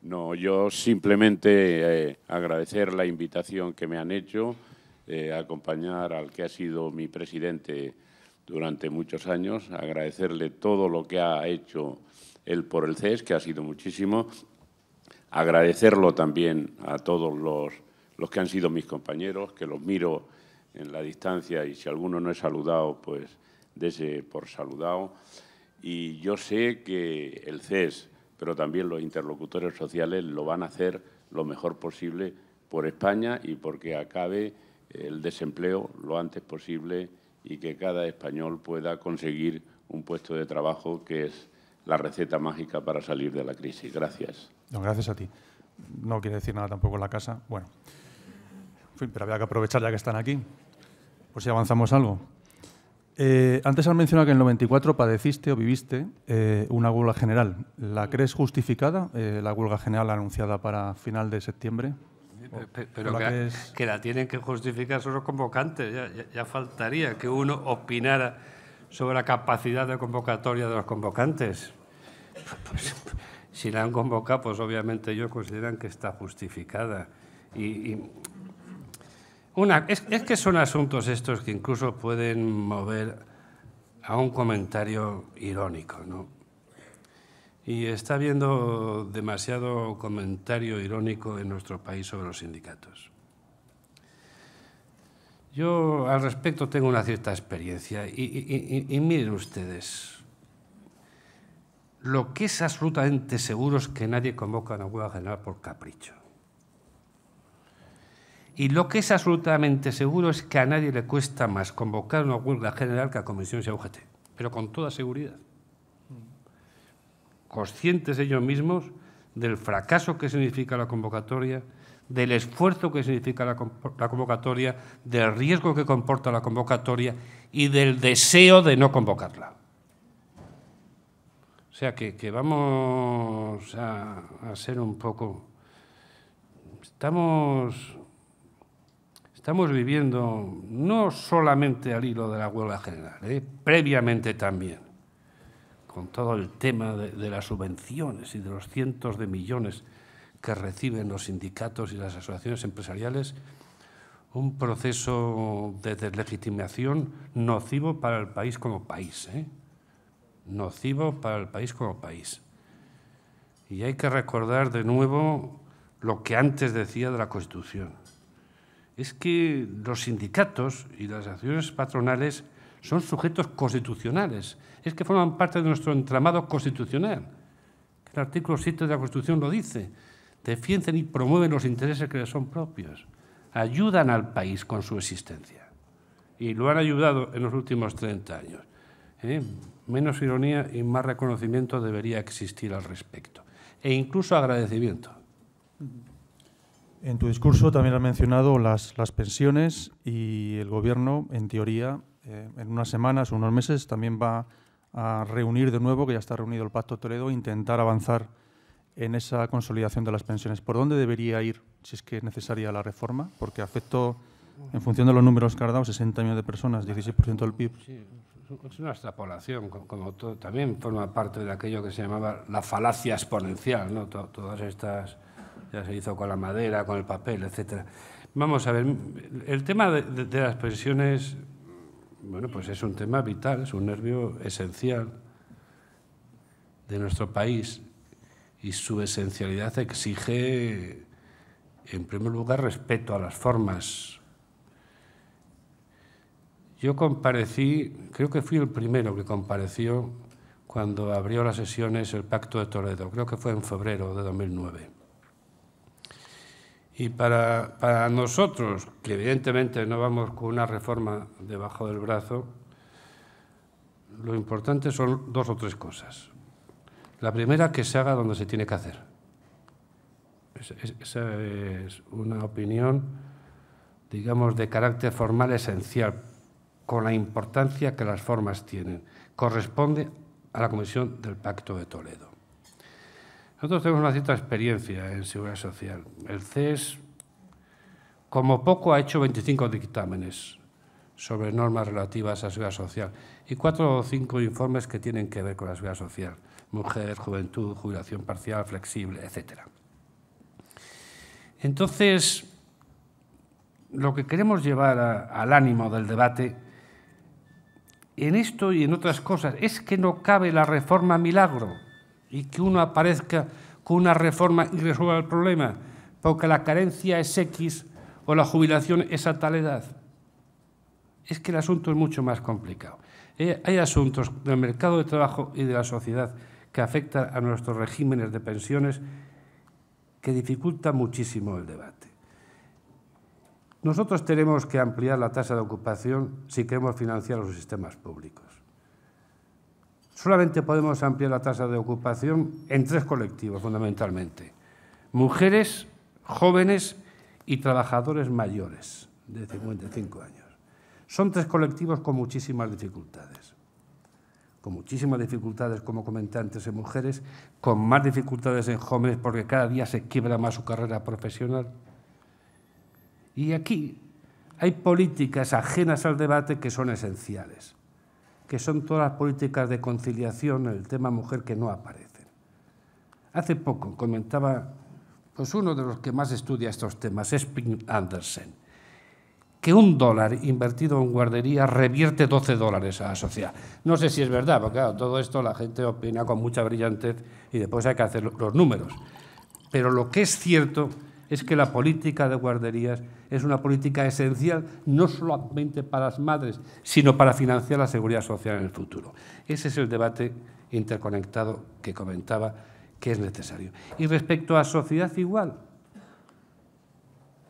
No, yo simplemente agradecer la invitación que me han hecho, acompañar al que ha sido mi presidente durante muchos años, agradecerle todo lo que ha hecho él por el CES, que ha sido muchísimo, agradecerlo también a todos los que han sido mis compañeros, que los miro en la distancia y si alguno no he saludado, pues dese por saludado. Y yo sé que el CES, pero también los interlocutores sociales lo van a hacer lo mejor posible por España y porque acabe el desempleo lo antes posible y que cada español pueda conseguir un puesto de trabajo, que es la receta mágica para salir de la crisis. Gracias. No, gracias a ti. No quiere decir nada tampoco en la casa. Bueno, en fin, pero había que aprovechar ya que están aquí, por si avanzamos algo. Antes has mencionado que en el 94 padeciste o viviste una huelga general. ¿La crees justificada, la huelga general anunciada para final de septiembre? Pero que la tienen que justificar son los convocantes. Ya faltaría que uno opinara sobre la capacidad de convocatoria de los convocantes. Pues, si la han convocado, pues obviamente ellos consideran que está justificada. Es que son asuntos estos que incluso pueden mover a un comentario irónico, ¿no? Y está habiendo demasiado comentario irónico en nuestro país sobre los sindicatos. Yo al respecto tengo una cierta experiencia y miren ustedes, lo que es absolutamente seguro es que nadie convoca una huelga general por capricho. Y lo que es absolutamente seguro es que a nadie le cuesta más convocar una huelga general que a comisiones y a UGT, pero con toda seguridad. Conscientes ellos mismos del fracaso que significa la convocatoria, del esfuerzo que significa la convocatoria, del riesgo que comporta la convocatoria y del deseo de no convocarla. O sea que vamos a ser un poco... Estamos viviendo no solamente al hilo de la huelga general, previamente también, con todo el tema de las subvenciones y de los cientos de millones que reciben los sindicatos y las asociaciones empresariales, un proceso de deslegitimación nocivo para el país como país, nocivo para el país como país. Y hay que recordar de nuevo lo que antes decía de la Constitución. Es que los sindicatos y las asociaciones patronales son sujetos constitucionales, es que forman parte de nuestro entramado constitucional. El artículo 7 de la Constitución lo dice, defienden y promueven los intereses que les son propios, ayudan al país con su existencia y lo han ayudado en los últimos 30 años. Menos ironía y más reconocimiento debería existir al respecto, e incluso agradecimiento. En tu discurso también has mencionado las pensiones y el Gobierno, en teoría, en unas semanas o unos meses también va a reunir de nuevo, que ya está reunido el Pacto Toledo, intentar avanzar en esa consolidación de las pensiones. ¿Por dónde debería ir, si es que es necesaria la reforma? Porque afectó, en función de los números que ha dado, 60 millones de personas, 16% del PIB. Sí, es una extrapolación, como todo, también forma parte de aquello que se llamaba la falacia exponencial, ¿no? Todas estas, ya se hizo con la madera, con el papel, etcétera. Vamos a ver, el tema de las pensiones, bueno, pues es un tema vital, es un nervio esencial de nuestro país y su esencialidad exige, en primer lugar, respeto a las formas. Yo comparecí, creo que fui el primero que compareció cuando abrió las sesiones el Pacto de Toledo, creo que fue en febrero de 2009. Y para nosotros, que evidentemente no vamos con una reforma debajo del brazo, lo importante son 2 o 3 cosas. La primera, que se haga donde se tiene que hacer. Esa es una opinión, digamos, de carácter formal esencial, con la importancia que las formas tienen. Corresponde a la Comisión del Pacto de Toledo. Nosotros tenemos una cierta experiencia en seguridad social. El CES, como poco, ha hecho 25 dictámenes sobre normas relativas a seguridad social y 4 o 5 informes que tienen que ver con la seguridad social. Mujer, juventud, jubilación parcial, flexible, etc. Entonces, lo que queremos llevar al ánimo del debate en esto y en otras cosas es que no cabe la reforma milagro y que uno aparezca con una reforma y resuelva el problema, porque la carencia es X o la jubilación es a tal edad. Es que el asunto es mucho más complicado. Hay asuntos del mercado de trabajo y de la sociedad que afectan a nuestros regímenes de pensiones que dificultan muchísimo el debate. Nosotros tenemos que ampliar la tasa de ocupación si queremos financiar los sistemas públicos. Solamente podemos ampliar la tasa de ocupación en 3 colectivos, fundamentalmente. Mujeres, jóvenes y trabajadores mayores de 55 años. Son 3 colectivos con muchísimas dificultades. Con muchísimas dificultades, como comenté antes, en mujeres, con más dificultades en jóvenes porque cada día se quiebra más su carrera profesional. Y aquí hay políticas ajenas al debate que son esenciales, que son todas las políticas de conciliación en el tema mujer que no aparecen. Hace poco comentaba pues uno de los que más estudia estos temas, es Pim Andersen, que $1 invertido en guardería revierte $12 a la sociedad. No sé si es verdad, porque claro, todo esto la gente opina con mucha brillantez y después hay que hacer los números. Pero lo que es cierto es que la política de guarderías es una política esencial no solamente para las madres, sino para financiar la seguridad social en el futuro. Ese es el debate interconectado que comentaba que es necesario. Y respecto a sociedad igual,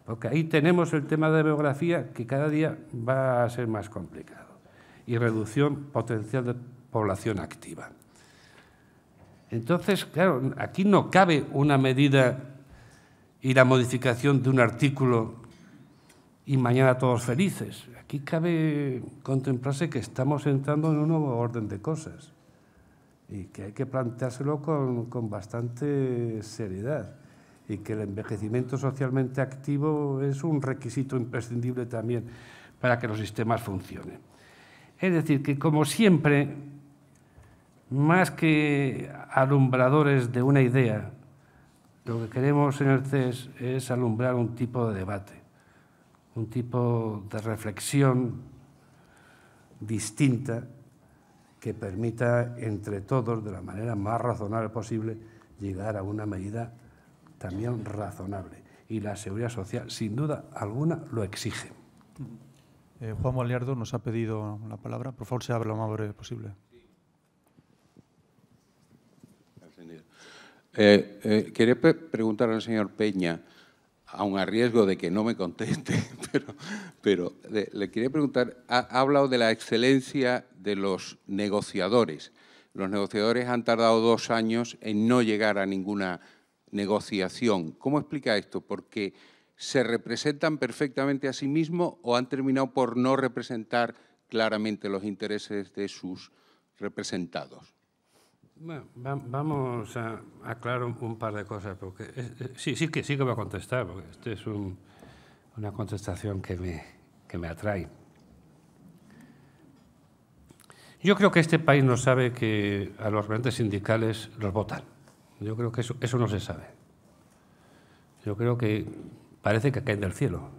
porque ahí tenemos el tema de demografía que cada día va a ser más complicado y reducción potencial de población activa. Entonces, claro, aquí no cabe una medida y la modificación de un artículo y mañana todos felices. Aquí cabe contemplarse que estamos entrando en un nuevo orden de cosas y que hay que planteárselo con bastante seriedad y que el envejecimiento socialmente activo es un requisito imprescindible también para que los sistemas funcionen. Es decir, que como siempre, más que alumbradores de una idea, lo que queremos en el CES es alumbrar un tipo de debate, un tipo de reflexión distinta que permita entre todos, de la manera más razonable posible, llegar a una medida también razonable. Y la seguridad social, sin duda alguna, lo exige. Juan Baliardo nos ha pedido la palabra. Por favor, sea lo más breve posible. Quería preguntar al señor Peña, aun a riesgo de que no me conteste, pero le quería preguntar, ha hablado de la excelencia de los negociadores. Los negociadores han tardado 2 años en no llegar a ninguna negociación. ¿Cómo explica esto? ¿Porque se representan perfectamente a sí mismos o han terminado por no representar claramente los intereses de sus representados? Bueno, vamos a aclarar un par de cosas, porque sí que voy a contestar, porque esta es una contestación que me atrae. Yo creo que este país no sabe que a los representantes sindicales los votan. Yo creo que eso no se sabe. Yo creo que parece que caen del cielo.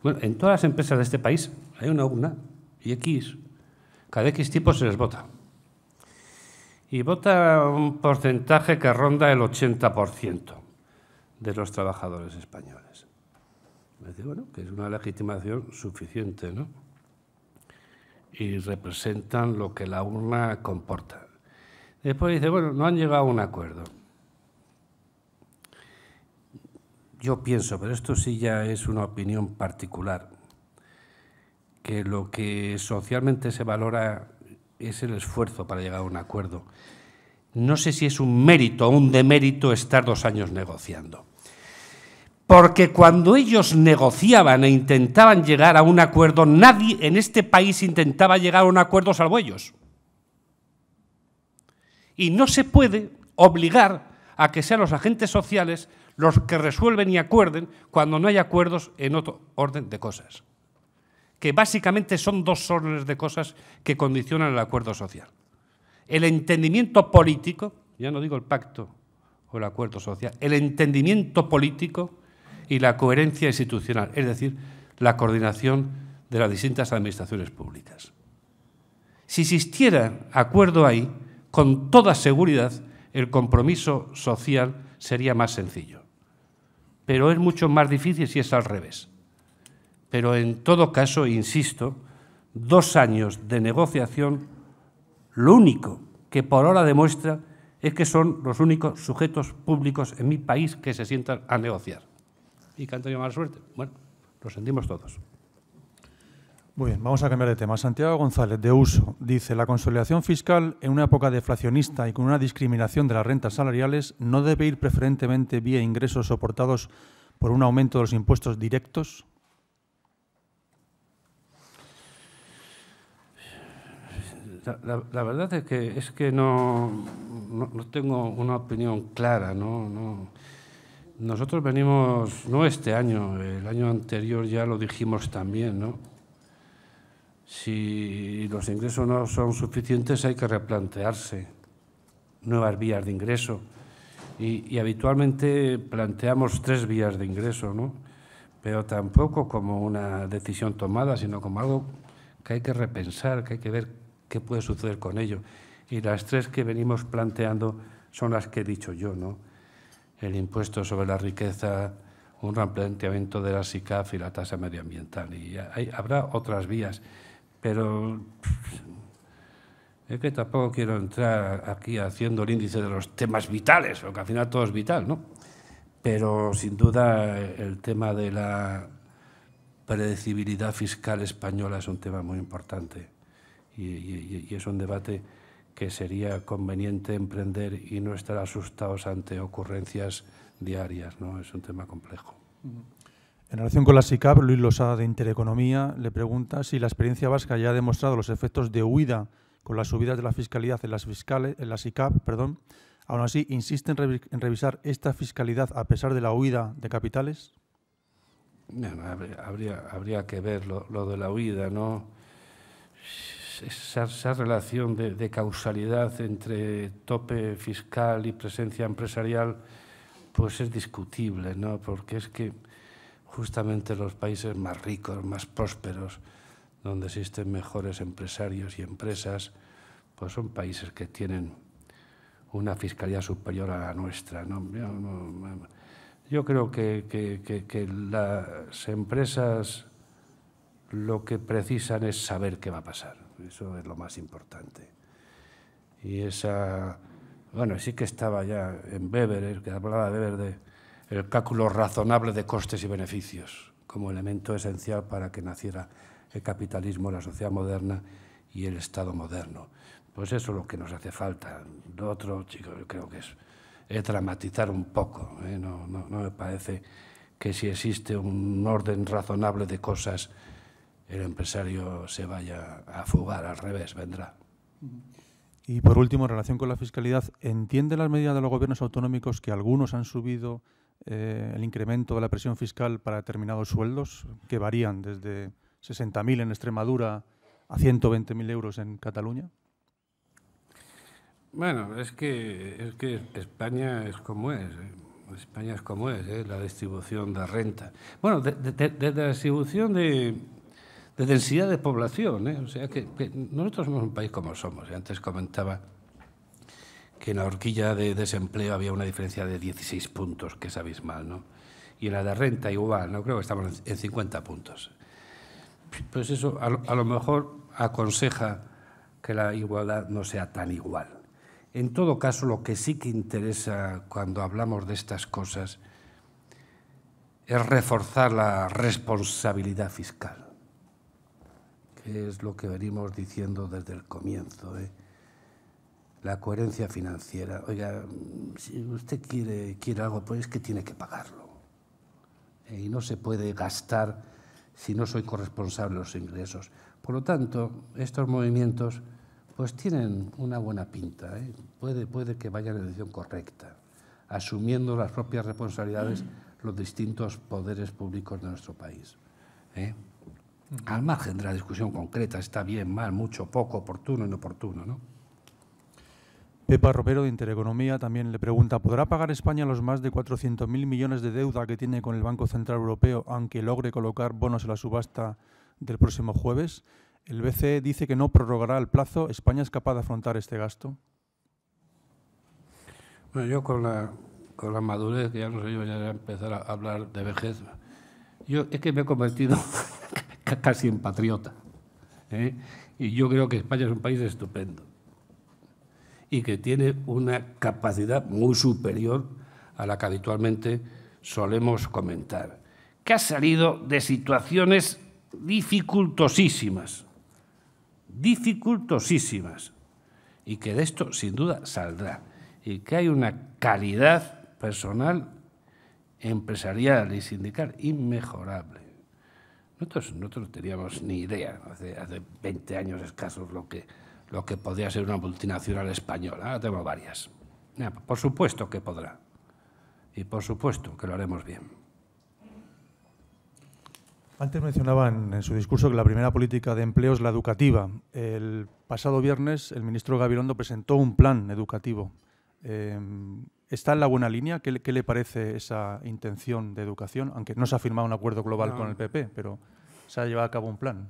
Bueno, en todas las empresas de este país hay una urna y X, cada X tiempo se les vota. Y vota un porcentaje que ronda el 80% de los trabajadores españoles. Es decir, bueno, que es una legitimación suficiente, ¿no? Y representan lo que la urna comporta. Después dice, bueno, no han llegado a un acuerdo. Yo pienso, pero esto sí ya es una opinión particular, que lo que socialmente se valora es el esfuerzo para llegar a un acuerdo. No sé si es un mérito o un demérito estar 2 años negociando. Porque cuando ellos negociaban e intentaban llegar a un acuerdo, nadie en este país intentaba llegar a un acuerdo salvo ellos. Y no se puede obligar a que sean los agentes sociales los que resuelven y acuerden cuando no hay acuerdos en otro orden de cosas. Que básicamente son 2 órdenes de cosas que condicionan el acuerdo social. El entendimiento político, ya no digo el pacto o el acuerdo social, el entendimiento político y la coherencia institucional, es decir, la coordinación de las distintas administraciones públicas. Si existiera acuerdo ahí, con toda seguridad, el compromiso social sería más sencillo. Pero es mucho más difícil si es al revés. Pero en todo caso, insisto, 2 años de negociación, lo único que por ahora demuestra es que son los únicos sujetos públicos en mi país que se sientan a negociar. ¿Y que han tenido mala suerte? Bueno, lo sentimos todos. Muy bien, vamos a cambiar de tema. Santiago González, de Uso, dice: la consolidación fiscal en una época deflacionista y con una discriminación de las rentas salariales no debe ir preferentemente vía ingresos soportados por un aumento de los impuestos directos. La verdad es que no tengo una opinión clara, ¿no? Nosotros venimos, no este año, el año anterior ya lo dijimos también, ¿no? Si los ingresos no son suficientes hay que replantearse nuevas vías de ingreso. Y habitualmente planteamos 3 vías de ingreso, ¿no? Pero tampoco como una decisión tomada, sino como algo que hay que repensar, que hay que ver qué puede suceder con ello. Y las 3 que venimos planteando son las que he dicho yo, ¿no? El impuesto sobre la riqueza, un replanteamiento de la SICAF y la tasa medioambiental. Y habrá otras vías, pero es que tampoco quiero entrar aquí haciendo el índice de los temas vitales, porque al final todo es vital, ¿no? Pero sin duda el tema de la predecibilidad fiscal española es un tema muy importante y es un debate que sería conveniente emprender y no estar asustados ante ocurrencias diarias, ¿no? Es un tema complejo. En relación con la SICAP, Luis Losada, de Intereconomía, le pregunta si la experiencia vasca ya ha demostrado los efectos de huida con las subidas de la fiscalidad en la SICAP, aún así insiste en revisar esta fiscalidad a pesar de la huida de capitales. Bueno, habría que ver lo de la huida, ¿no? Esa relación de causalidad entre tope fiscal y presencia empresarial pues es discutible, ¿no? Porque es que justamente los países más ricos, más prósperos, donde existen mejores empresarios y empresas, pues son países que tienen una fiscalidad superior a la nuestra, ¿no? Yo creo que las empresas lo que precisan es saber qué va a pasar. Eso es lo más importante. Y bueno, sí que estaba ya en Weber, que hablaba de Weber del cálculo razonable de costes y beneficios como elemento esencial para que naciera el capitalismo, la sociedad moderna y el Estado moderno. Pues eso es lo que nos hace falta. Lo otro, chicos, yo creo que es dramatizar un poco, ¿eh? No me parece que si existe un orden razonable de cosas, el empresario se vaya a fugar, al revés, vendrá. Y por último, en relación con la fiscalidad, ¿entiende las medidas de los gobiernos autonómicos que algunos han subido el incremento de la presión fiscal para determinados sueldos, que varían desde 60.000 en Extremadura a 120.000 euros en Cataluña? Bueno, es que España es como es. España es como es, la distribución de renta. Bueno, de la distribución de densidad de población, O sea, que nosotros somos un país como somos. Antes comentaba que en la horquilla de desempleo había una diferencia de 16 puntos, que es abismal, ¿no? Y en la de renta igual, ¿no? Creo que estamos en 50 puntos. Pues eso a lo mejor aconseja que la igualdad no sea tan igual. En todo caso, lo que sí que interesa cuando hablamos de estas cosas es reforzar la responsabilidad fiscal, que es lo que venimos diciendo desde el comienzo, La coherencia financiera. Oiga, si usted quiere algo, pues es que tiene que pagarlo. Y no se puede gastar si no soy corresponsable de los ingresos. Por lo tanto, estos movimientos pues tienen una buena pinta, Puede que vayan en la dirección correcta, asumiendo las propias responsabilidades los distintos poderes públicos de nuestro país. Al margen de la discusión concreta, está bien, mal, mucho, poco, oportuno, inoportuno, ¿no? Pepa Romero, de Intereconomía, también le pregunta, ¿podrá pagar España los más de 400.000 millones de deuda que tiene con el Banco Central Europeo, aunque logre colocar bonos en la subasta del próximo jueves? El BCE dice que no prorrogará el plazo. ¿España es capaz de afrontar este gasto? Bueno, yo con la madurez, que ya no sé yo, ya empezar a hablar de vejez, yo es que me he convertido casi en patriota. Y yo creo que España es un país estupendo y que tiene una capacidad muy superior a la que habitualmente solemos comentar, que ha salido de situaciones dificultosísimas, y que de esto sin duda saldrá, y que hay una calidad personal, empresarial y sindical inmejorable. Nosotros no teníamos ni idea, hace 20 años escasos, lo que podría ser una multinacional española. Ahora tenemos varias. Por supuesto que podrá, y por supuesto que lo haremos bien. Antes mencionaban en su discurso que la primera política de empleo es la educativa. El pasado viernes el ministro Gabilondo presentó un plan educativo. ¿Está en la buena línea? ¿Qué le parece esa intención de educación? Aunque no se ha firmado un acuerdo global con el PP, pero se ha llevado a cabo un plan.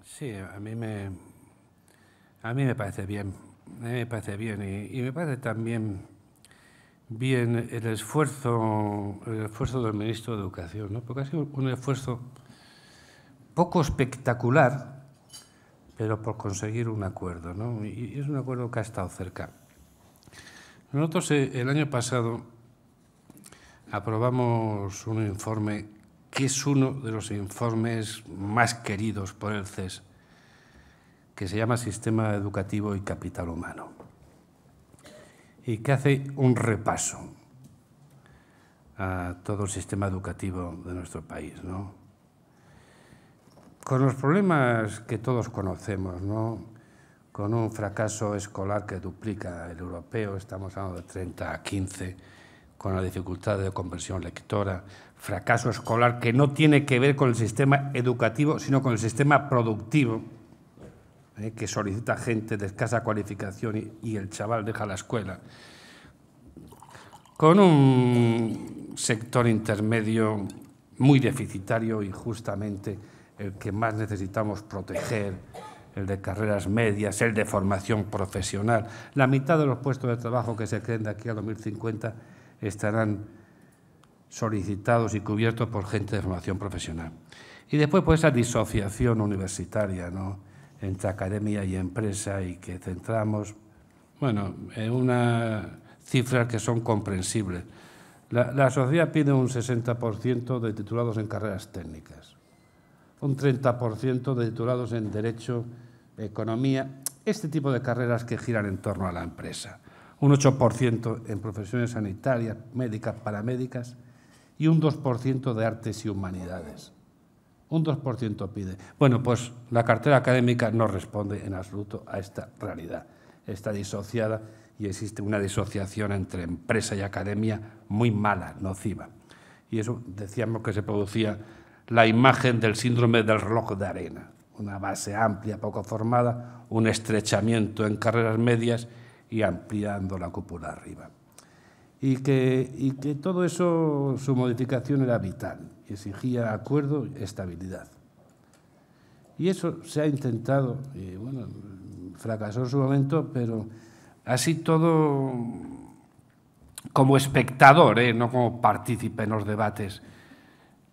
Sí, a mí me parece bien. A mí me parece bien y me parece también bien el esfuerzo del ministro de Educación, ¿no? Porque ha sido un esfuerzo poco espectacular, pero por conseguir un acuerdo, ¿no? Y es un acuerdo que ha estado cerca. Nosotros el año pasado aprobamos un informe que es uno de los informes más queridos por el CES, que se llama Sistema Educativo y Capital Humano, y que hace un repaso a todo el sistema educativo de nuestro país, ¿no? Con los problemas que todos conocemos, ¿no? Con un fracaso escolar que duplica el europeo, estamos hablando de 30 a 15, con la dificultad de conversión lectora, fracaso escolar que no tiene que ver con el sistema educativo, sino con el sistema productivo, que solicita gente de escasa cualificación y el chaval deja la escuela. Con un sector intermedio muy deficitario y justamente el que más necesitamos proteger, el de carreras medias, el de formación profesional. La mitad de los puestos de trabajo que se creen de aquí a 2050 estarán solicitados y cubiertos por gente de formación profesional. Y después, pues, esa disociación universitaria, ¿no?, entre academia y empresa, y que centramos, bueno, en unas cifras que son comprensibles. La sociedad pide un 60% de titulados en carreras técnicas, un 30% de titulados en Derecho, Economía, este tipo de carreras que giran en torno a la empresa, un 8% en profesiones sanitarias, médicas, paramédicas, y un 2% de Artes y Humanidades. Un 2% pide. Bueno, pues la cartera académica no responde en absoluto a esta realidad. está disociada y existe una disociación entre empresa y academia muy mala, nociva. Y eso decíamos que se producía la imagen del síndrome del reloj de arena, una base amplia, poco formada, un estrechamiento en carreras medias y ampliando la cúpula arriba. Y que todo eso, su modificación era vital, y exigía acuerdo y estabilidad. Y eso se ha intentado, y bueno, fracasó en su momento, pero así todo como espectador, no como partícipe en los debates.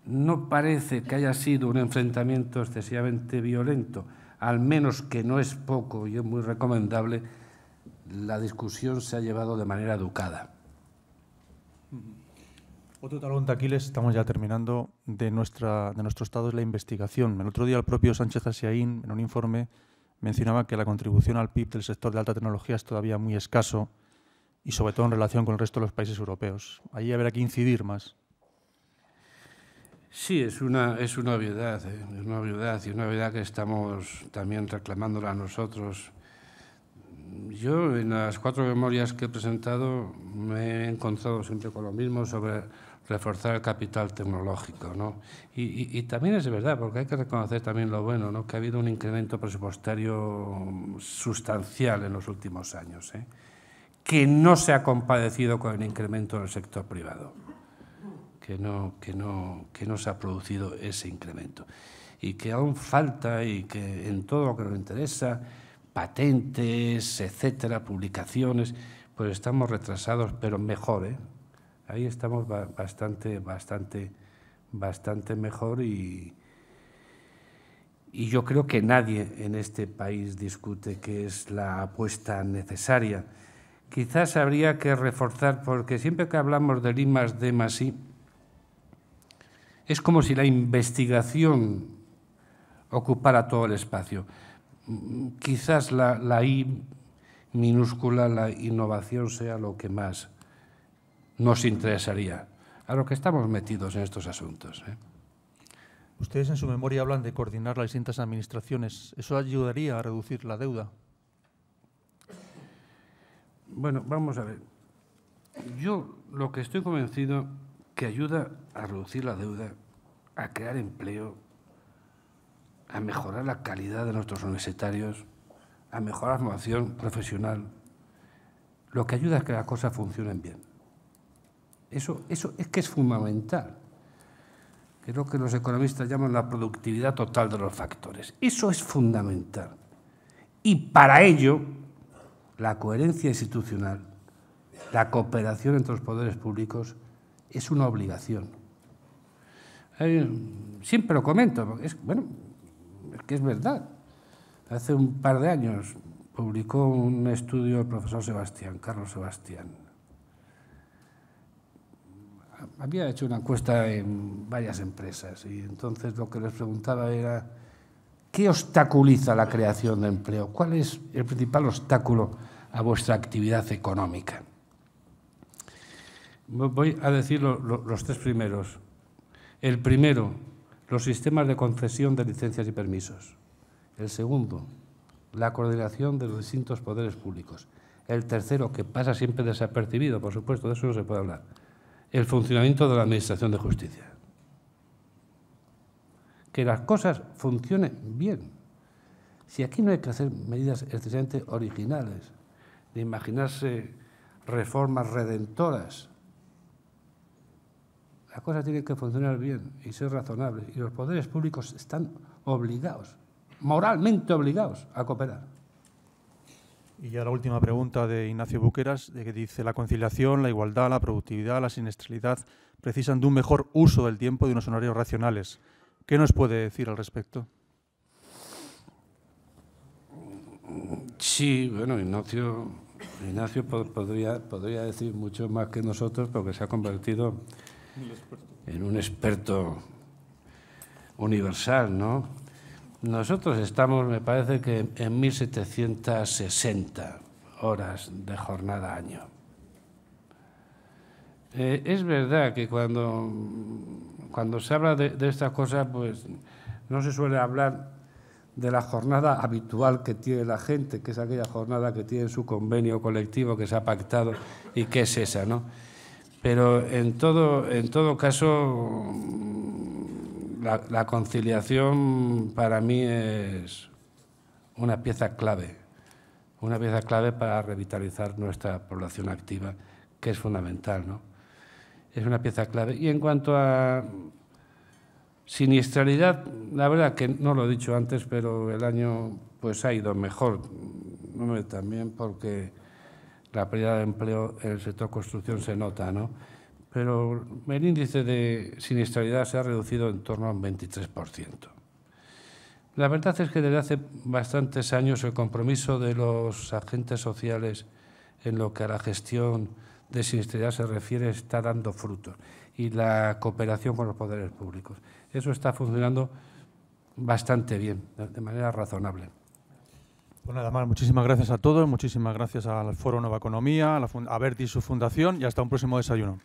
No parece que haya sido un enfrentamiento excesivamente violento, al menos que no es poco y es muy recomendable, la discusión se ha llevado de manera educada. Otro talón de Aquiles, estamos ya terminando, de nuestro Estado es la investigación. El otro día el propio Sánchez Asiaín, en un informe, mencionaba que la contribución al PIB del sector de alta tecnología es todavía muy escaso y sobre todo en relación con el resto de los países europeos. Ahí habrá que incidir más. Sí, es una obviedad, es una obviedad, y una obviedad que estamos también reclamándola nosotros. Yo, en las 4 memorias que he presentado, me he encontrado siempre con lo mismo sobre reforzar el capital tecnológico, ¿no? Y también es verdad, porque hay que reconocer también lo bueno, ¿no? Que ha habido un incremento presupuestario sustancial en los últimos años, que no se ha compadecido con el incremento del sector privado, que no se ha producido ese incremento. Y que aún falta, y que en todo lo que nos interesa, patentes, etcétera, publicaciones, pues estamos retrasados, pero mejor, Ahí estamos bastante mejor y yo creo que nadie en este país discute que es la apuesta necesaria. Quizás habría que reforzar, porque siempre que hablamos del I+D+I, es como si la investigación ocupara todo el espacio. Quizás la I minúscula, la innovación, sea lo que más nos interesaría, a lo que estamos metidos en estos asuntos. Ustedes en su memoria hablan de coordinar las distintas administraciones. ¿Eso ayudaría a reducir la deuda? Bueno, vamos a ver. Yo lo que estoy convencido que ayuda a reducir la deuda, a crear empleo, a mejorar la calidad de nuestros universitarios, a mejorar la formación profesional, lo que ayuda es que las cosas funcionen bien. Eso es que es fundamental. Es lo que los economistas llaman la productividad total de los factores. Eso es fundamental. Y para ello, la coherencia institucional, la cooperación entre los poderes públicos, es una obligación. Siempre lo comento, porque es que es verdad. Hace un par de años publicó un estudio el profesor Carlos Sebastián. Había hecho una encuesta en varias empresas y entonces lo que les preguntaba era ¿qué obstaculiza la creación de empleo? ¿Cuál es el principal obstáculo a vuestra actividad económica? Voy a decir los 3 primeros. El primero, los sistemas de concesión de licencias y permisos. El segundo, la coordinación de los distintos poderes públicos. El tercero, que pasa siempre desapercibido, por supuesto, de eso no se puede hablar, el funcionamiento de la Administración de Justicia. Que las cosas funcionen bien. Si aquí no hay que hacer medidas excesivamente originales, de imaginarse reformas redentoras, las cosas tienen que funcionar bien y ser razonables. Y los poderes públicos están obligados, moralmente obligados, a cooperar. Y ya la última pregunta de Ignacio Buqueras, de que dice la conciliación, la igualdad, la productividad, la siniestralidad precisan de un mejor uso del tiempo y de unos horarios racionales. ¿Qué nos puede decir al respecto? Sí, bueno, Ignacio podría decir mucho más que nosotros porque se ha convertido en un experto universal, ¿no? Nosotros estamos, me parece que en 1.760 horas de jornada año. Es verdad que cuando se habla de estas cosas, pues no se suele hablar de la jornada habitual que tiene la gente, que es aquella jornada que tiene su convenio colectivo que se ha pactado y que es esa, ¿no? Pero en todo caso, la conciliación para mí es una pieza clave para revitalizar nuestra población activa, que es fundamental, ¿no? Es una pieza clave. Y en cuanto a siniestralidad, la verdad que no lo he dicho antes, pero el año pues ha ido mejor, también porque la pérdida de empleo en el sector construcción se nota, ¿no? Pero el índice de siniestralidad se ha reducido en torno a un 23%. La verdad es que desde hace bastantes años el compromiso de los agentes sociales en lo que a la gestión de siniestralidad se refiere está dando frutos, y la cooperación con los poderes públicos. Eso está funcionando bastante bien, de manera razonable. Pues nada más, muchísimas gracias a todos, muchísimas gracias al Foro Nueva Economía, a Abertis y su fundación, y hasta un próximo desayuno.